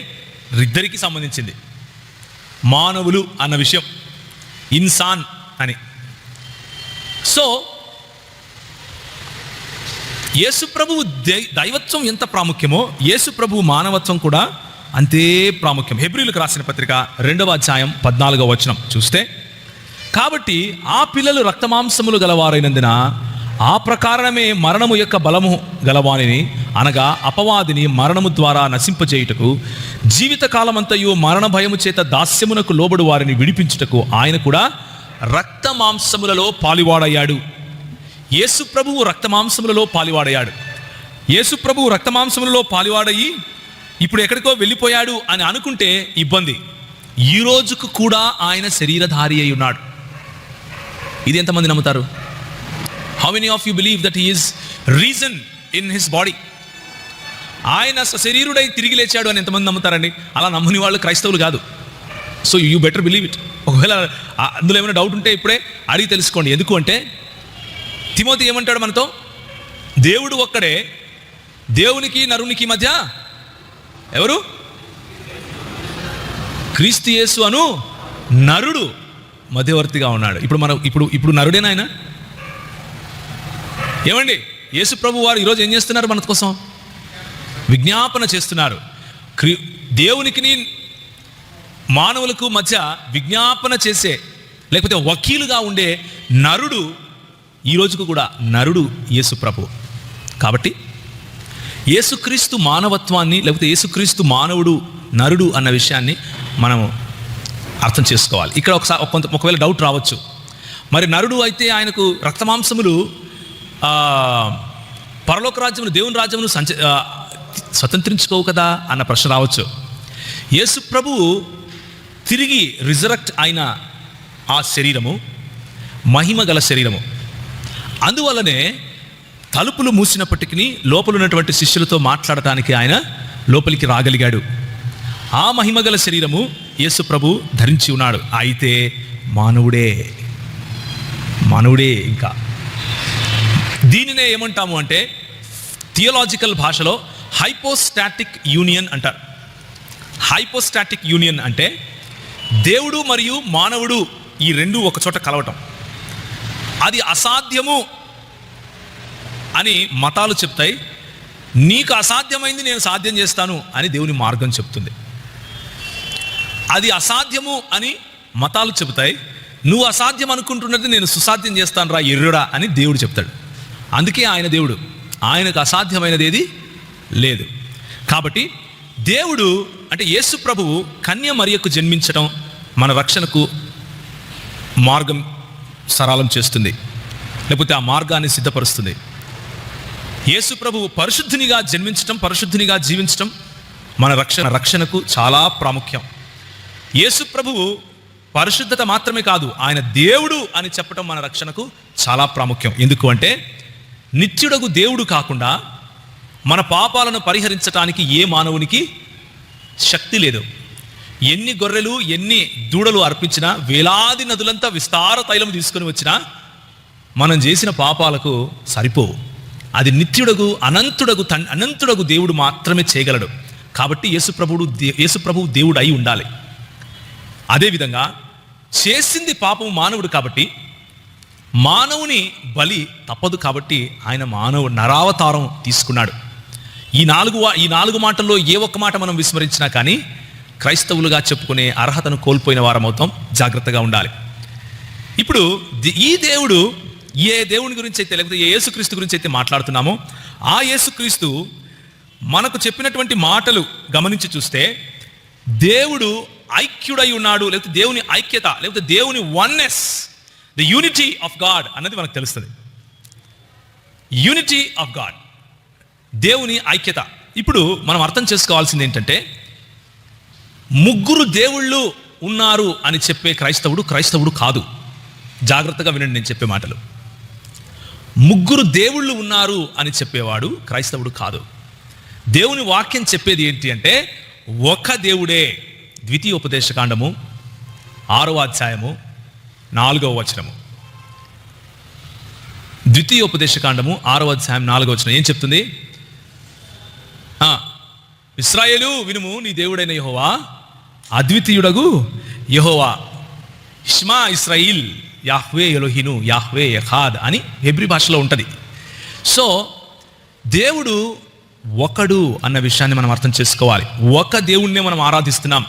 ఇద్దరికి సంబంధించింది, మానవులు అన్న విషయం, ఇన్సాన్ అని. సో యేసు ప్రభువు దైవత్వం ఎంత ప్రాముఖ్యమో యేసు ప్రభువు మానవత్వం కూడా అంతే ప్రాముఖ్యం. హెబ్రీయులకు రాసిన పత్రిక 2వ అధ్యాయం 14వ వచనం చూస్తే, కాబట్టి ఆ పిల్లలు రక్తమాంసములు గలవారైనందున ఆ ప్రకారమే మరణము యొక్క బలము గలవానిని, అనగా అపవాదిని మరణము ద్వారా నశింపజేయుటకు, జీవితకాలమంతయు మరణ భయము చేత దాస్యమునకు లోబడు వారిని విడిపించుటకు ఆయన కూడా రక్తమాంసములలో పాలివాడయ్యాడు. యేసు ప్రభువు రక్తమాంసములలో పాలివాడయ్యాడు. యేసు ప్రభువు రక్తమాంసములలో పాలివాడయ్యి ఇప్పుడు ఎక్కడికో వెళ్ళిపోయాడు అని అనుకుంటే ఇబ్బంది. ఈ రోజుకు కూడా ఆయన శరీరధారి అయి ఉన్నాడు. ఇది ఎంతమంది నమ్ముతారు? How many of you believe that he is reason in his body? ఆయన శరీరుడై తిరిగి లేచాడు అని ఎంతమంది నమ్ముతారండి? అలా నమ్మని వాళ్ళు క్రైస్తవులు కాదు. So you better believe it. ఒకవేళ అందులో ఏమైనా డౌట్ ఉంటే ఇప్పుడే అడిగి తెలుసుకోండి. ఎందుకు అంటే తిమోతి ఏమంటాడు మనతో? దేవుడు ఒక్కడే, దేవునికి నరునికి మధ్య ఎవరు? క్రీస్తు యేసు అను నరుడు మధ్యవర్తిగా ఉన్నాడు. ఇప్పుడు నరుడేనా ఆయన? ఏమండి, యేసు ప్రభు వారు ఈరోజు ఏం చేస్తున్నారు? మన కోసం విజ్ఞాపన చేస్తున్నారు. దేవునికి మానవులకు మధ్య విజ్ఞాపన చేసే, లేకపోతే వకీలుగా ఉండే నరుడు ఈ రోజుకు కూడా నరుడు యేసు ప్రభు. కాబట్టి యేసుక్రీస్తు మానవత్వాన్ని, లేకపోతే యేసుక్రీస్తు మానవుడు నరుడు అన్న విషయాన్ని మనం అర్థం చేసుకోవాలి. ఇక్కడ ఒకవేళ డౌట్ రావచ్చు, మరి నరుడు అయితే ఆయనకు రక్తమాంసములు పరలోక రాజ్యమును, దేవుని రాజ్యమును స్వతంత్రించుకోవు కదా అన్న ప్రశ్న రావచ్చు. యేసు ప్రభువు తిరిగి రిజరెక్ట్ అయిన ఆ శరీరము మహిమ గల శరీరము. అందువల్లనే తలుపులు మూసినప్పటికీ లోపల ఉన్నటువంటి శిష్యులతో మాట్లాడటానికి ఆయన లోపలికి రాగలిగాడు. ఆ మహిమగల శరీరము యేసు ప్రభు ధరించి ఉన్నాడు. అయితే మానవుడే. ఇంకా దీనినే ఏమంటాము అంటే థియోలాజికల్ భాషలో హైపోస్టాటిక్ యూనియన్ అంటారు. హైపోస్టాటిక్ యూనియన్ అంటే దేవుడు మరియు మానవుడు ఈ రెండు ఒక చోట కలవటం. అది అసాధ్యము అని మతాలు చెప్తాయి. నీకు అసాధ్యమైంది నేను సాధ్యం చేస్తాను అని దేవుని మార్గం చెప్తుంది. అది అసాధ్యము అని మతాలు చెబుతాయి. నువ్వు అసాధ్యం అనుకుంటున్నది నేను సుసాధ్యం చేస్తాను రా ఎర్రుడా అని దేవుడు చెప్తాడు. అందుకే ఆయన దేవుడు. ఆయనకు అసాధ్యమైనది ఏది లేదు. కాబట్టి దేవుడు అంటే యేసు ప్రభువు కన్య మరియకు జన్మించడం మన రక్షణకు మార్గం సరళం చేస్తుంది, లేకపోతే ఆ మార్గాన్ని సిద్ధపరుస్తుంది. యేసు ప్రభువు పరిశుద్ధునిగా జన్మించటం, పరిశుద్ధునిగా జీవించటం మన రక్షణకు చాలా ప్రాముఖ్యం. యేసు ప్రభువు పరిశుద్ధత మాత్రమే కాదు, ఆయన దేవుడు అని చెప్పటం మన రక్షణకు చాలా ప్రాముఖ్యం. ఎందుకు అంటే నిత్యుడగు దేవుడు కాకుండా మన పాపాలను పరిహరించటానికి ఏ మానవునికి శక్తి లేదు. ఎన్ని గొర్రెలు ఎన్ని దూడలు అర్పించినా, వేలాది నదులంతా విస్తార తైలం తీసుకొని వచ్చినా మనం చేసిన పాపాలకు సరిపోవు. అది నిత్యుడగు అనంతుడగు దేవుడు మాత్రమే చేయగలడు. కాబట్టి యేసుప్రభువు దేవుడు అయి ఉండాలి. అదేవిధంగా చేసింది పాపం మానవుడు కాబట్టి మానవుని బలి తప్పదు. కాబట్టి ఆయన నరావతారం తీసుకున్నాడు. ఈ నాలుగు మాటల్లో ఏ ఒక్క మాట మనం విస్మరించినా కానీ క్రైస్తవులుగా చెప్పుకునే అర్హతను కోల్పోయిన వారం అవుతాం. జాగ్రత్తగా ఉండాలి. ఇప్పుడు ఈ దేవుడు ఏ దేవుని గురించి అయితే, లేకపోతే ఏ యేసుక్రీస్తు గురించి అయితే మాట్లాడుతున్నామో ఆ యేసుక్రీస్తు మనకు చెప్పినటువంటి మాటలు గమనించి చూస్తే దేవుడు ఐక్యుడై ఉన్నాడు, లేకపోతే దేవుని ఐక్యత, లేకపోతే దేవుని oneness, the unity of God అన్నది మనకు తెలుస్తుంది. యూనిటీ ఆఫ్ గాడ్, దేవుని ఐక్యత. ఇప్పుడు మనం అర్థం చేసుకోవాల్సింది ఏంటంటే, ముగ్గురు దేవుళ్ళు ఉన్నారు అని చెప్పే క్రైస్తవుడు కాదు. జాగ్రత్తగా వినండి నేను చెప్పే మాటలు. ముగ్గురు దేవుళ్ళు ఉన్నారు అని చెప్పేవాడు క్రైస్తవుడు కాదు. దేవుని వాక్యం చెప్పేది ఏంటి అంటే, ఒక దేవుడే. ద్వితీయోపదేశకాండము 6వ అధ్యాయము 4వ వచనము. ద్వితీయోపదేశకాండము 6వ అధ్యాయం 4వ వచనం ఏం చెప్తుంది? ఇశ్రాయేలు వినుము, నీ దేవుడైన యెహోవా అద్వితీయుడగు యెహోవా, ఇష్మా ఇశ్రాయిల్, యాహ్వే ఎలోహిను, యాహ్వే యెహాద్ అని హెబ్రీ భాషలో ఉంటుంది. సో దేవుడు ఒకడు అన్న విషయాన్ని మనం అర్థం చేసుకోవాలి. ఒక దేవుణ్ణే మనం ఆరాధిస్తున్నాం.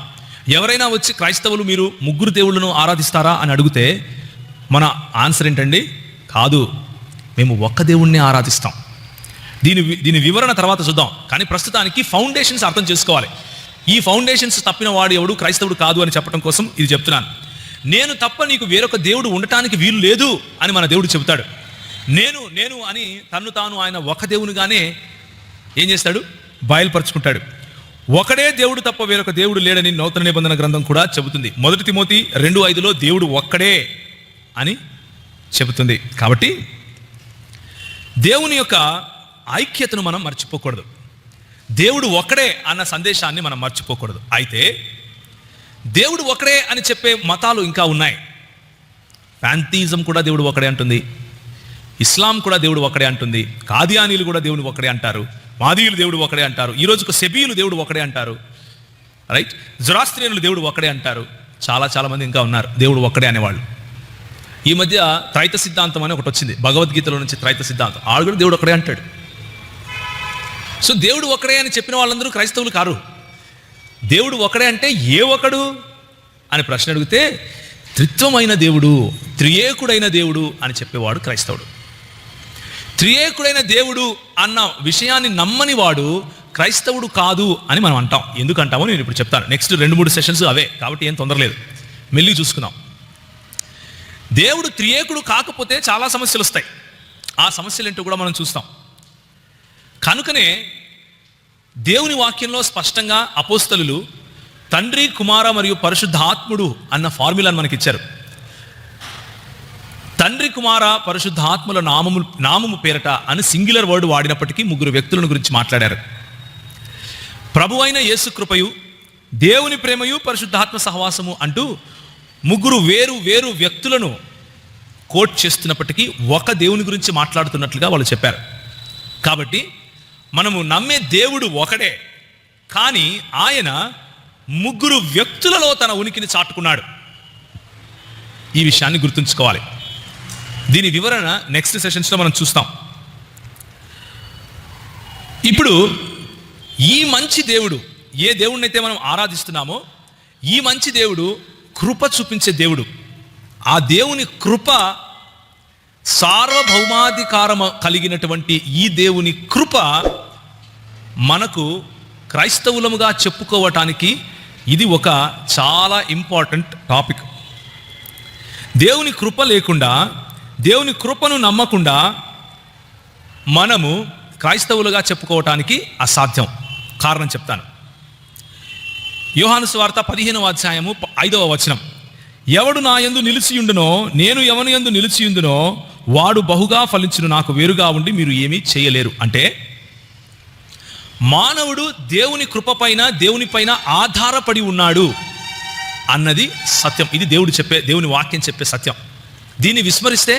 ఎవరైనా వచ్చి క్రైస్తవులు మీరు ముగ్గురు దేవుళ్ళను ఆరాధిస్తారా అని అడిగితే మన ఆన్సర్ ఏంటండి? కాదు, మేము ఒక్క దేవుణ్ణే ఆరాధిస్తాం. దీని వివరణ తర్వాత చూద్దాం. కానీ ప్రస్తుతానికి ఫౌండేషన్స్ అర్థం చేసుకోవాలి. ఈ ఫౌండేషన్స్ తప్పిన వాడు ఎవడు క్రైస్తవుడు కాదు అని చెప్పడం కోసం ఇది చెప్తున్నాను. నేను తప్ప నీకు వేరొక దేవుడు ఉండటానికి వీలు లేదు అని మన దేవుడు చెబుతాడు. నేను అని తన్ను తాను ఆయన ఒక దేవునిగానే ఏం చేస్తాడు? బయలుపరుచుకుంటాడు. ఒకడే దేవుడు తప్ప వేరొక దేవుడు లేడని నూతన నిబంధన గ్రంథం కూడా చెబుతుంది. 1 తిమోతి 2:5లో దేవుడు ఒక్కడే అని చెబుతుంది. కాబట్టి దేవుని యొక్క ఐక్యతను మనం మర్చిపోకూడదు. దేవుడు ఒక్కడే అన్న సందేశాన్ని మనం మర్చిపోకూడదు. అయితే దేవుడు ఒకడే అని చెప్పే మతాలు ఇంకా ఉన్నాయి. ప్యాంథిజం కూడా దేవుడు ఒకడే అంటుంది, ఇస్లాం కూడా దేవుడు ఒకడే అంటుంది, కాదియానీలు కూడా దేవుడు ఒకడే అంటారు, మాదీయులు దేవుడు ఒకడే అంటారు, ఈ రోజుకు సెబీయులు దేవుడు ఒకడే అంటారు, రైట్, జొరాస్ట్రియన్లు దేవుడు ఒకడే అంటారు. చాలా మంది ఇంకా ఉన్నారు దేవుడు ఒకడే అనేవాళ్ళు. ఈ మధ్య త్రైత సిద్ధాంతం అని ఒకటి వచ్చింది, భగవద్గీతలో నుంచి త్రైత సిద్ధాంతం. ఆడు కూడా దేవుడు ఒకడే అంటాడు. సో దేవుడు ఒకడే అని చెప్పిన వాళ్ళందరూ క్రైస్తవులు కారు. దేవుడు ఒకడే అంటే ఏ ఒకడు అని ప్రశ్న అడిగితే త్రిత్వమైన దేవుడు, త్రియేకుడైన దేవుడు అని చెప్పేవాడు క్రైస్తవుడు. త్రియేకుడైన దేవుడు అన్న విషయాన్ని నమ్మని వాడు క్రైస్తవుడు కాదు అని మనం అంటాం. ఎందుకంటామో నేను ఇప్పుడు చెప్తాను. నెక్స్ట్ 2-3 సెషన్స్ అవే, కాబట్టి ఏం తొందర లేదు, మెల్లి చూసుకుందాం. దేవుడు త్రియేకుడు కాకపోతే చాలా సమస్యలు వస్తాయి. ఆ సమస్యలు ఏంటో కూడా మనం చూస్తాం. కనుకనే దేవుని వాక్యంలో స్పష్టంగా అపోస్తలులు తండ్రి, కుమార మరియు పరిశుద్ధాత్ముడు అన్న ఫార్ములాను మనకి ఇచ్చారు. తండ్రి, కుమార, పరిశుద్ధాత్ముల నామము పేరట అని సింగులర్ వర్డ్ వాడినప్పటికీ ముగ్గురు వ్యక్తులను గురించి మాట్లాడారు. ప్రభు అయిన యేసు కృపయు, దేవుని ప్రేమయు, పరిశుద్ధాత్మ సహవాసము అంటూ ముగ్గురు వేరు వ్యక్తులను కోట్ చేస్తున్నప్పటికీ ఒక దేవుని గురించి మాట్లాడుతున్నట్లుగా వాళ్ళు చెప్పారు. కాబట్టి మనము నమ్మే దేవుడు ఒకడే, కానీ ఆయన ముగ్గురు వ్యక్తులలో తన ఉనికిని చాటుకున్నాడు. ఈ విషయాన్ని గుర్తుంచుకోవాలి. దీని వివరణ నెక్స్ట్ సెషన్స్లో మనం చూస్తాం. ఇప్పుడు ఈ మంచి దేవుడు, ఏ దేవుడినైతే మనం ఆరాధిస్తున్నామో ఈ మంచి దేవుడు కృప చూపించే దేవుడు. ఆ దేవుని కృప, సార్వభౌమాధికారం కలిగినటువంటి ఈ దేవుని కృప మనకు క్రైస్తవులముగా చెప్పుకోవటానికి ఇది ఒక చాలా ఇంపార్టెంట్ టాపిక్. దేవుని కృప లేకుండా, దేవుని కృపను నమ్మకుండా మనము క్రైస్తవులుగా చెప్పుకోవటానికి అసాధ్యం. కారణం చెప్తాను. యోహాను సువార్త 15వ అధ్యాయము 5వ వచనం, ఎవడు నా యందు నిలిచియుండునో, నేను ఎవని యందు నిలిచియుండునో వాడు బహుగా ఫలించును, నాకు వేరుగా ఉండి మీరు ఏమీ చేయలేరు. అంటే మానవుడు దేవుని కృప పైన, దేవుని పైన ఆధారపడి ఉన్నాడు. అన్నది సత్యం. ఇది దేవుని వాక్యం చెప్పే సత్యం. దీన్ని విస్మరిస్తే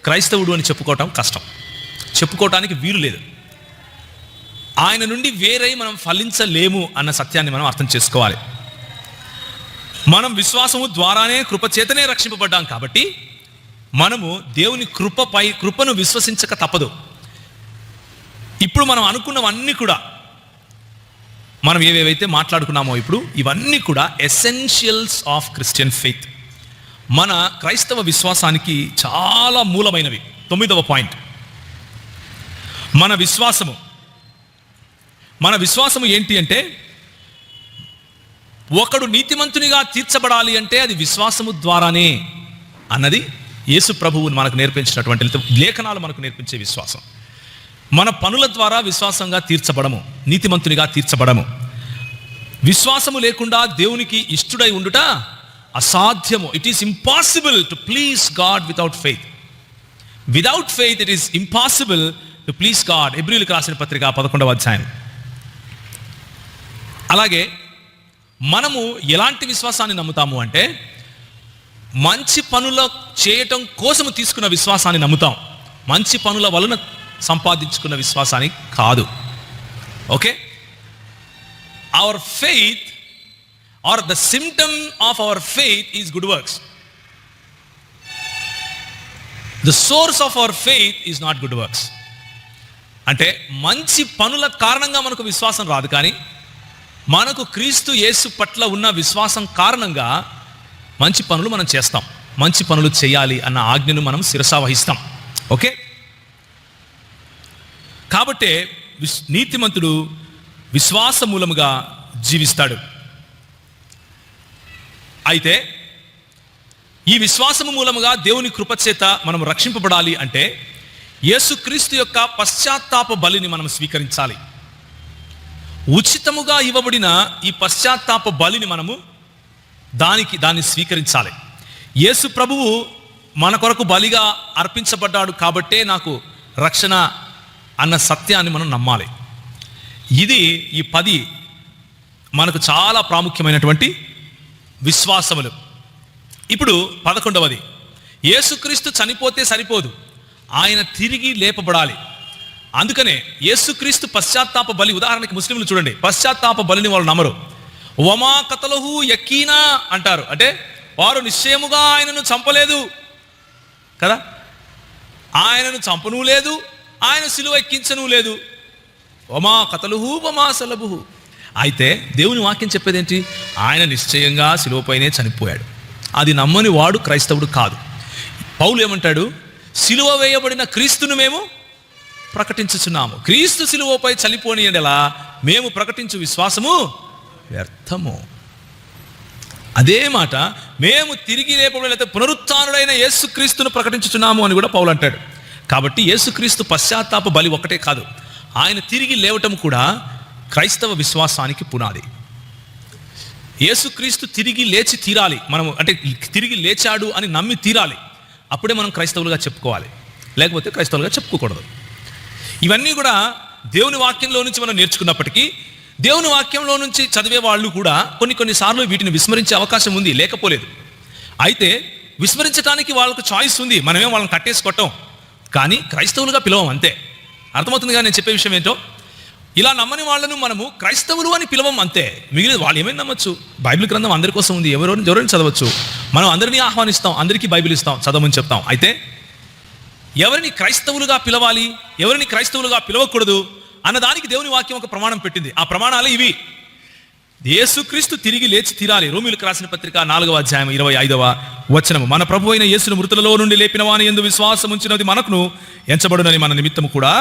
క్రైస్తవుడు అని చెప్పుకోవటం కష్టం, చెప్పుకోవటానికి వీలు లేదు. ఆయన నుండి వేరై మనం ఫలించలేము అన్న సత్యాన్ని మనం అర్థం చేసుకోవాలి. మనం విశ్వాసము ద్వారానే కృపచేతనే రక్షింపబడ్డాం కాబట్టి మనము దేవుని కృపను విశ్వసించక తప్పదు. ఇప్పుడు మనం అనుకున్నవన్నీ కూడా, మనం ఏవేవైతే మాట్లాడుకున్నామో ఇప్పుడు, ఇవన్నీ కూడా ఎసెన్షియల్స్ ఆఫ్ క్రిస్టియన్ ఫెయిత్. మన క్రైస్తవ విశ్వాసానికి చాలా మూలమైనవి. 9వ పాయింట్, మన విశ్వాసము ఏంటి అంటే, ఒకడు నీతిమంతునిగా తీర్చబడాలి అంటే అది విశ్వాసము ద్వారానే అన్నది యేసు ప్రభువు మనకు నేర్పించినటువంటి లేఖనాలు మనకు నేర్పించే విశ్వాసం. మన పనుల ద్వారా విశ్వాసంగా తీర్చబడము, నీతిమంతునిగా తీర్చబడము. విశ్వాసము లేకుండా దేవునికి ఇష్టుడై ఉండుట అసాధ్యము. It is impossible to please God without faith. Without faith it is impossible to please God. హెబ్రీయులకు రాసిన పత్రిక 11వ అధ్యాయం. అలాగే మనము ఎలాంటి విశ్వాసాన్ని నమ్ముతాము అంటే, మంచి పనుల చేయటం కోసము తీసుకున్న విశ్వాసాన్ని నమ్ముతాం, మంచి పనుల వలన సంపాదించుకున్న విశ్వాసాన్ని కాదు. Okay, our faith are the symptom of our faith is good works. The source of our faith is not good works. అంటే మంచి పనుల కారణంగా మనకు విశ్వాసం రాదు, కానీ మనకు క్రీస్తు యేసు పట్ల ఉన్న విశ్వాసం కారణంగా మంచి పనులు మనం చేస్తాం. మంచి పనులు చేయాలి అన్న ఆజ్ఞను మనం శిరసా వహిస్తాం. ఓకే, కాబట్టే నీతిమంతుడు విశ్వాస మూలముగా జీవిస్తాడు. అయితే ఈ విశ్వాసము మూలముగా దేవుని కృపచేత మనం రక్షింపబడాలి అంటే యేసుక్రీస్తు యొక్క పశ్చాత్తాప బలిని మనం స్వీకరించాలి. ఉచితముగా ఇవ్వబడిన ఈ పశ్చాత్తాప బలిని మనము దాన్ని స్వీకరించాలి. యేసు ప్రభువు మన కొరకు బలిగా అర్పించబడ్డాడు కాబట్టే నాకు రక్షణ అన్న సత్యాన్ని మనం నమ్మాలి. ఇది ఈ 10 మనకు చాలా ప్రాముఖ్యమైనటువంటి విశ్వాసములు. ఇప్పుడు 11వది, యేసుక్రీస్తు చనిపోతే సరిపోదు, ఆయన తిరిగి లేపబడాలి. అందుకనే యేసుక్రీస్తు పశ్చాత్తాప బలి, ఉదాహరణకి ముస్లింలు చూడండి, పశ్చాత్తాప బలిని వాళ్ళు నమ్మరు. వమా కతలహు యకీనా అంటారు, అంటే వారు నిశ్చయముగా ఆయనను చంపలేదు కదా, ఆయనను చంపను లేదు, ఆయన సిలువ ఎక్కించను లేదు. వమా కతలుహు వమా సలబుహు. అయితే దేవుని వాక్యం చెప్పేదేంటి? ఆయన నిశ్చయంగా సిలువపైనే చనిపోయాడు. అది నమ్మని వాడు క్రైస్తవుడు కాదు. పౌలు ఏమంటాడు? సిలువ వేయబడిన క్రీస్తును మేము ప్రకటించుచున్నాము. క్రీస్తు సిలువపై చనిపోనియడలా మేము ప్రకటించు విశ్వాసము వ్యర్థము. అదే మాట మేము తిరిగి లేపబడిన పునరుత్థానుడైన యేసుక్రీస్తును ప్రకటించుచున్నాము అని కూడా పౌలు అంటాడు. కాబట్టి యేసుక్రీస్తు పశ్చాత్తాప బలి ఒకటే కాదు, ఆయన తిరిగి లేవటం కూడా క్రైస్తవ విశ్వాసానికి పునాది. యేసుక్రీస్తు తిరిగి లేచి తీరాలి, మనము అంటే తిరిగి లేచాడు అని నమ్మి తీరాలి. అప్పుడే మనం క్రైస్తవులుగా చెప్పుకోవాలి, లేకపోతే క్రైస్తవులుగా చెప్పుకోకూడదు. ఇవన్నీ కూడా దేవుని వాక్యంలో నుంచి మనం నేర్చుకున్నప్పటికీ దేవుని వాక్యంలో నుంచి చదివే వాళ్ళు కూడా కొన్నిసార్లు వీటిని విస్మరించే అవకాశం ఉంది, లేకపోలేదు. అయితే విస్మరించడానికి వాళ్ళకు చాయిస్ ఉంది, మనమేం వాళ్ళని కట్టేసుకోవటం, కానీ క్రైస్తవులుగా పిలవం అంతే. అర్థమవుతుందిగా నేను చెప్పే విషయం ఏంటో? ఇలా నమ్మని వాళ్ళను మనము క్రైస్తవులు అని పిలవం అంతే. మిగిలిన వాళ్ళు ఏమైనా నమ్మచ్చు, బైబిల్ గ్రంథం అందరి కోసం ఉంది, ఎవరైనా చదవచ్చు. మనం అందరినీ ఆహ్వానిస్తాం, అందరికీ బైబిల్ ఇస్తాం, చదవమని చెప్తాం. అయితే ఎవరిని క్రైస్తవులుగా పిలవాలి, ఎవరిని క్రైస్తవులుగా పిలవకూడదు అన్నదానికి దేవుని వాక్యం ఒక ప్రమాణం పెట్టింది. ఆ ప్రమాణాలు ఇవి: యేసుక్రీస్తు తిరిగి లేచి తీరాలి. రోమీయులకు రాసిన పత్రిక 4వ అధ్యాయం 25వ వచనము, మన ప్రభు అయిన యేసును మృతులలో నుండి లేపిన వాని యందు విశ్వాసం ఉంచినది మనకును ఎంచబడునని మన నిమిత్తము కూడా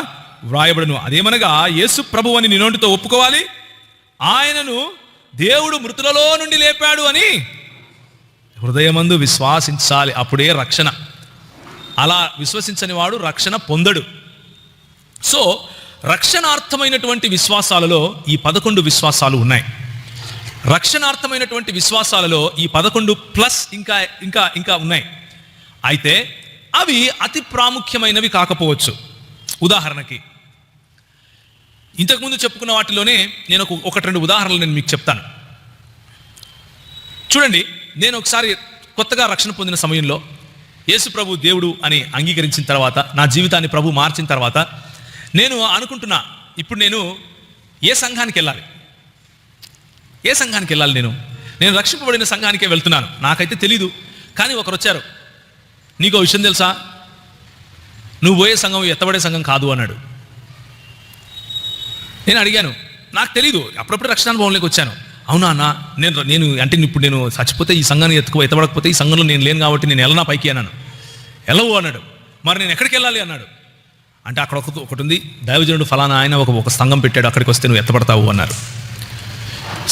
వ్రాయబడును. అదేమనగా యేసు ప్రభు అని నీ నోటితో ఒప్పుకోవాలి, ఆయనను దేవుడు మృతులలో నుండి లేపాడు అని హృదయమందు విశ్వాసించాలి, అప్పుడే రక్షణ. అలా విశ్వసించని వాడు రక్షణ పొందడు. సో రక్షణార్థమైనటువంటి విశ్వాసాలలో ఈ 11 విశ్వాసాలు ఉన్నాయి. రక్షణార్థమైనటువంటి విశ్వాసాలలో ఈ 11 ప్లస్ ఇంకా ఉన్నాయి. అయితే అవి అతి ప్రాముఖ్యమైనవి కాకపోవచ్చు. ఉదాహరణకి ఇంతకుముందు చెప్పుకున్న వాటిలోనే నేను 1-2 ఉదాహరణలు నేను మీకు చెప్తాను. చూడండి, నేను ఒకసారి కొత్తగా రక్షణ పొందిన సమయంలో యేసు ప్రభు దేవుడు అని అంగీకరించిన తర్వాత, నా జీవితాన్ని ప్రభు మార్చిన తర్వాత నేను అనుకుంటున్నా, ఇప్పుడు నేను ఏ సంఘానికి వెళ్ళాలి? నేను రక్షింపబడిన సంఘానికే వెళ్తున్నాను. నాకైతే తెలీదు. కానీ ఒకరు వచ్చారు, నీకు విషయం తెలుసా, నువ్వు పోయే సంఘం ఎత్తబడే సంఘం కాదు అన్నాడు. నేను అడిగాను, నాకు తెలీదు, అప్పుడప్పుడు రక్షణ అనుభవంలోకి వచ్చాను. అవునా అన్న, నేను అంటే ఇప్పుడు నేను చచ్చిపోతే ఈ సంఘాన్ని ఎత్తబడకపోతే ఈ సంఘంలో నేను లేను కాబట్టి నేను వెళ్ళనా పైకి అన్నాను. వెళ్ళవు అన్నాడు. మరి నేను ఎక్కడికి వెళ్ళాలి అన్నాడు. అంటే అక్కడ ఒకటి ఉంది, దైవజనుడు ఫలానా ఆయన ఒక సంఘం పెట్టాడు, అక్కడికి వస్తే నువ్వు ఎత్తపడతావు అన్నారు.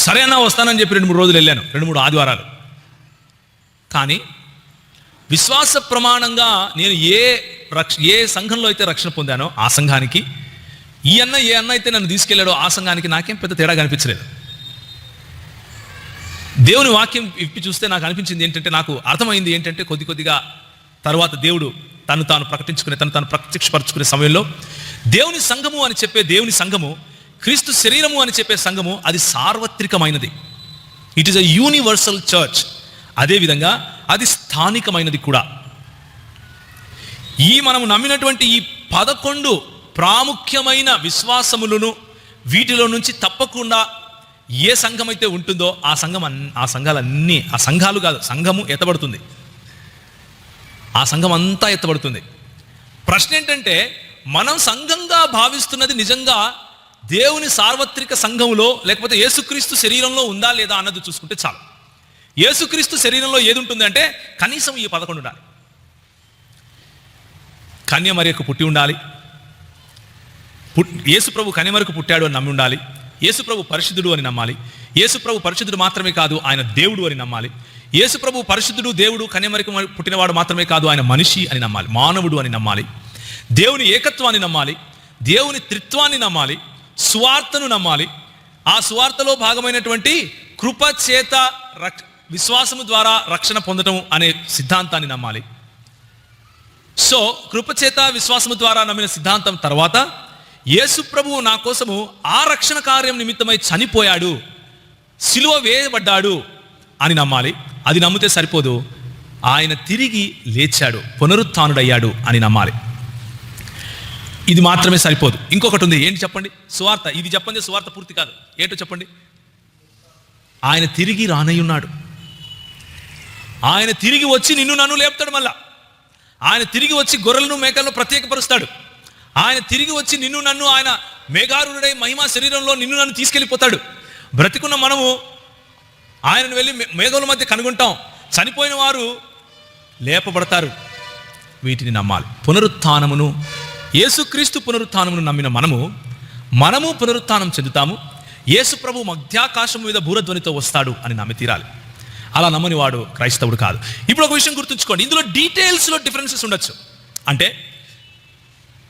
సరే అన్న వస్తానని చెప్పి 2-3 రోజులు వెళ్ళాను, 2-3 ఆదివారాలు. కానీ విశ్వాస ప్రమాణంగా నేను ఏ సంఘంలో అయితే రక్షణ పొందానో ఆ సంఘానికి, ఏ అన్న అయితే నన్ను తీసుకెళ్ళాడో ఆ సంఘానికి నాకేం పెద్ద తేడా కనిపించలేదు. దేవుని వాక్యం ఇప్పి చూస్తే నాకు అనిపించింది ఏంటంటే, నాకు అర్థమైంది ఏంటంటే, కొద్దిగా తర్వాత దేవుడు తను తాను ప్రత్యక్షపరచుకునే సమయంలో దేవుని సంఘము అని చెప్పే దేవుని సంఘము, క్రీస్తు శరీరము అని చెప్పే సంఘము, అది సార్వత్రికమైనది. It is a universal church. అదేవిధంగా అది స్థానికమైనది కూడా. మనము నమ్మినటువంటి ఈ 11 ప్రాముఖ్యమైన విశ్వాసములను, వీటిలో నుంచి తప్పకుండా ఏ సంఘం అయితే ఉంటుందో ఆ సంఘాలు కాదు, సంఘము ఎత్తబడుతుంది. ఆ సంఘం అంతా ఎత్తబడుతుంది. ప్రశ్న ఏంటంటే, మనం సంఘంగా భావిస్తున్నది నిజంగా దేవుని సార్వత్రిక సంఘములో లేకపోతే యేసుక్రీస్తు శరీరంలో ఉందా లేదా అన్నది చూసుకుంటే చాలు. యేసుక్రీస్తు శరీరంలో ఏది ఉంటుంది అంటే కనీసం ఈ 11 ఉండాలి. కన్యమరియకు పుట్టి ఉండాలి, యేసు ప్రభు కన్యమరకు పుట్టాడు అని నమ్మి ఉండాలి, యేసు ప్రభు పరిశుద్ధుడు అని నమ్మాలి, యేసు ప్రభు పరిశుద్ధుడు మాత్రమే కాదు ఆయన దేవుడు అని నమ్మాలి, యేసు ప్రభు పరిశుద్ధుడు దేవుడు కన్యమరకు పుట్టినవాడు మాత్రమే కాదు ఆయన మనిషి అని నమ్మాలి, మానవుడు అని నమ్మాలి, దేవుని ఏకత్వాన్ని నమ్మాలి, దేవుని త్రిత్వాన్ని నమ్మాలి, సువార్తను నమ్మాలి, ఆ సువార్తలో భాగమైనటువంటి కృపచేత విశ్వాసము ద్వారా రక్షణ పొందటం అనే సిద్ధాంతాన్ని నమ్మాలి. సో కృపచేత విశ్వాసము ద్వారా నమ్మిన సిద్ధాంతం తర్వాత యేసు ప్రభువు నా కోసము ఆ రక్షణ కార్యం నిమిత్తమై చనిపోయాడు, సిలువ వేయబడ్డాడు అని నమ్మాలి. అది నమ్మితే సరిపోదు, ఆయన తిరిగి లేచాడు, పునరుత్థానుడయ్యాడు అని నమ్మాలి. ఇది మాత్రమే సరిపోదు, ఇంకొకటి ఉంది. ఏంటి చెప్పండి? సువార్త. ఇది చెప్పండి, సువార్త పూర్తి కాదు. ఏంటో చెప్పండి? ఆయన తిరిగి రానయ్యున్నాడు. ఆయన తిరిగి వచ్చి నిన్ను నన్ను లేపుతాడు. మళ్ళా ఆయన తిరిగి వచ్చి గొర్రెలను మేకలను ప్రత్యేకపరుస్తాడు. ఆయన తిరిగి వచ్చి నిన్ను నన్ను ఆయన మేఘారుడై మహిమా శరీరంలో నిన్ను నన్ను తీసుకెళ్ళిపోతాడు. బ్రతికున్న మనము ఆయనను వెళ్ళి మేఘముల మధ్య కనుగొంటాం. చనిపోయిన వారు లేపబడతారు. వీటిని నమ్మాలి. పునరుత్థానమును, యేసుక్రీస్తు పునరుత్థానమును నమ్మిన మనము పునరుత్థానం చెందుతాము. యేసు ప్రభు మధ్యాకాశం మీద బూరధ్వనితో వస్తాడు అని నమ్మి తీరాలి. అలా నమ్మని వాడు క్రైస్తవుడు కాదు. ఇప్పుడు ఒక విషయం గుర్తుంచుకోండి, ఇందులో డీటెయిల్స్లో డిఫరెన్సెస్ ఉండొచ్చు. అంటే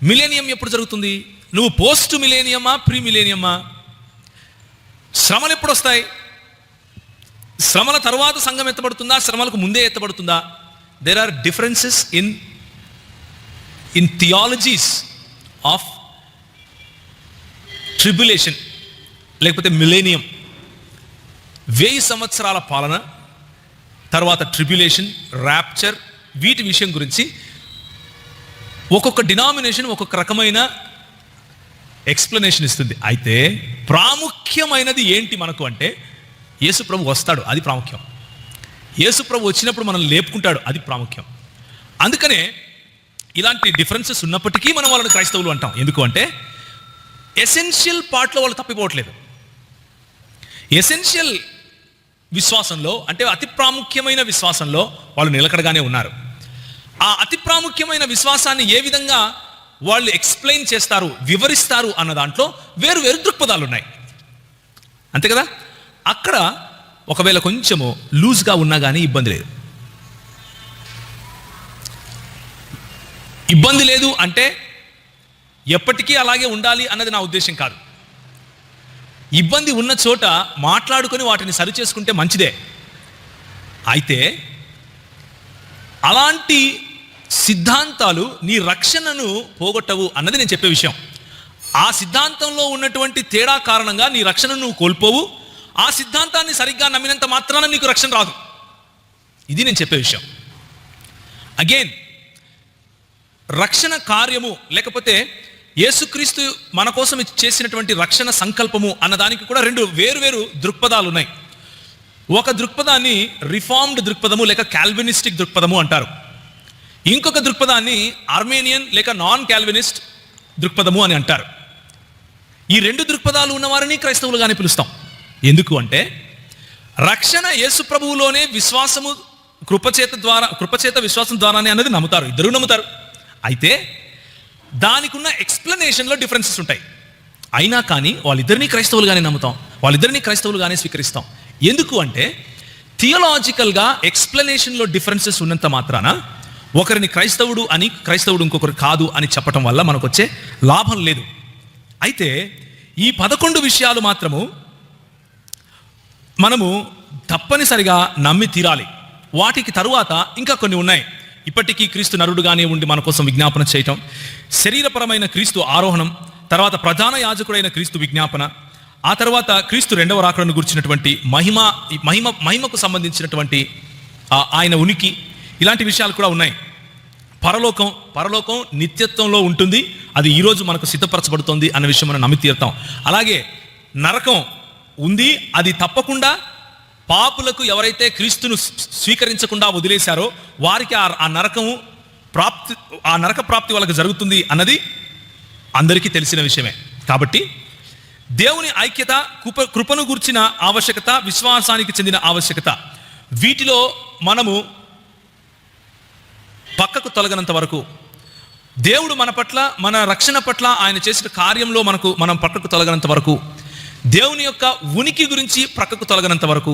మిలేనియం ఎప్పుడు జరుగుతుంది? నువ్వు పోస్ట్ మిలేనియమా, ప్రీ మిలేనియమా? శ్రమలు ఎప్పుడు వస్తాయి? శ్రమల తర్వాత సంఘం ఎత్తబడుతుందా, శ్రమలకు ముందే ఎత్తబడుతుందా? There are differences in theologies of tribulation లేకపోతే మిలేనియం. 1000 సంవత్సరాల పాలన తర్వాత ట్రిబ్యులేషన్, ర్యాప్చర్, వీటి విషయం గురించి ఒక్కొక్క డినామినేషన్ ఒక్కొక్క రకమైన ఎక్స్ప్లెనేషన్ ఇస్తుంది. అయితే ప్రాముఖ్యమైనది ఏంటి మనకు అంటే, యేసు ప్రభు వస్తాడు, అది ప్రాముఖ్యం. యేసు ప్రభు వచ్చినప్పుడు మనం లేపుకుంటాడు, అది ప్రాముఖ్యం. అందుకనే ఇలాంటి డిఫరెన్సెస్ ఉన్నప్పటికీ మనం వాళ్ళని క్రైస్తవులు అంటాం. ఎందుకు అంటే ఎసెన్షియల్ పార్ట్లో వాళ్ళు తప్పిపోవట్లేదు. ఎసెన్షియల్ విశ్వాసంలో అంటే అతి ప్రాముఖ్యమైన విశ్వాసంలో వాళ్ళు నిలకడగానే ఉన్నారు. ఆ అతి ప్రాముఖ్యమైన విశ్వాసాన్ని ఏ విధంగా వాళ్ళు ఎక్స్ప్లెయిన్ చేస్తారు, వివరిస్తారు అన్న దాంట్లో వేరు వేరు దృక్పథాలు ఉన్నాయి. అంతే కదా? అక్కడ ఒకవేళ కొంచెము లూజ్గా ఉన్నా కానీ ఇబ్బంది లేదు. ఇబ్బంది లేదు అంటే ఎప్పటికీ అలాగే ఉండాలి అన్నది నా ఉద్దేశం కాదు. ఇబ్బంది ఉన్న చోట మాట్లాడుకొని వాటిని సరిచేసుకుంటే మంచిదే. అయితే అలాంటి సిద్ధాంతాలు నీ రక్షణను పోగొట్టవు అన్నది నేను చెప్పే విషయం. ఆ సిద్ధాంతంలో ఉన్నటువంటి తేడా కారణంగా నీ రక్షణను నువ్వు కోల్పోవు. ఆ సిద్ధాంతాన్ని సరిగ్గా నమ్మినంత మాత్రాన నీకు రక్షణ రాదు. ఇది నేను చెప్పే విషయం. అగైన్, రక్షణ కార్యము లేకపోతే యేసుక్రీస్తు మన కోసం చేసినటువంటి రక్షణ సంకల్పము అన్నదానికి కూడా రెండు వేరు దృక్పథాలు ఉన్నాయి. ఒక దృక్పథాన్ని రిఫార్మ్డ్ దృక్పథము లేక కాల్వినిస్టిక్ దృక్పథము అంటారు. ఇంకొక దృక్పథాన్ని ఆర్మేనియన్ లేక నాన్ కాల్వినిస్ట్ దృక్పథము అని అంటారు. ఈ రెండు దృక్పథాలు ఉన్నవారిని క్రైస్తవులుగానే పిలుస్తాం. ఎందుకు అంటే రక్షణ యేసు ప్రభువులోనే విశ్వాసము కృపచేత విశ్వాసం ద్వారానే అన్నది నమ్ముతారు, ఇద్దరూ నమ్ముతారు. అయితే దానికి ఉన్న ఎక్స్ప్లెనేషన్లో డిఫరెన్సెస్ ఉంటాయి. అయినా కానీ వాళ్ళిద్దరినీ క్రైస్తవులుగానే నమ్ముతాం, వాళ్ళిద్దరినీ క్రైస్తవులుగానే స్వీకరిస్తాం. ఎందుకు అంటే థియలాజికల్గా ఎక్స్ప్లెనేషన్లో డిఫరెన్సెస్ ఉన్నంత మాత్రాన ఒకరిని క్రైస్తవుడు అని, క్రైస్తవుడు ఇంకొకరు కాదు అని చెప్పటం వల్ల మనకు వచ్చే లాభం లేదు. అయితే ఈ 11 విషయాలు మాత్రము మనము తప్పనిసరిగా నమ్మి తీరాలి. వాటికి తరువాత ఇంకా కొన్ని ఉన్నాయి. ఇప్పటికీ క్రీస్తు నరుడుగానే ఉండి మన కోసం విజ్ఞాపన చేయటం, శరీరపరమైన క్రీస్తు ఆరోహణం, తర్వాత ప్రధాన యాజకుడైన క్రీస్తు విజ్ఞాపన, ఆ తర్వాత క్రీస్తు రెండవ రాకడను గురించినటువంటి మహిమకు సంబంధించినటువంటి ఆయన ఉనికి, ఇలాంటి విషయాలు కూడా ఉన్నాయి. పరలోకం నిత్యత్వంలో ఉంటుంది, అది ఈరోజు మనకు సిద్ధపరచబడుతుంది అన్న విషయం మనం నమ్మి తీరుతాం. అలాగే నరకం ఉంది, అది తప్పకుండా పాపులకు ఎవరైతే క్రీస్తును స్వీకరించకుండా వదిలేశారో వారికి ఆ నరక ప్రాప్తి వాళ్ళకి జరుగుతుంది అన్నది అందరికీ తెలిసిన విషయమే. కాబట్టి దేవుని ఐక్యత, కృపను గుర్చిన ఆవశ్యకత, విశ్వాసానికి చెందిన ఆవశ్యకత, వీటిలో మనము పక్కకు తొలగనంత వరకు, దేవుడు మన పట్ల, మన రక్షణ పట్ల ఆయన చేసిన కార్యంలో మనం పక్కకు తొలగనంత వరకు, దేవుని యొక్క ఉనికి గురించి ప్రక్కకు తొలగనంత వరకు,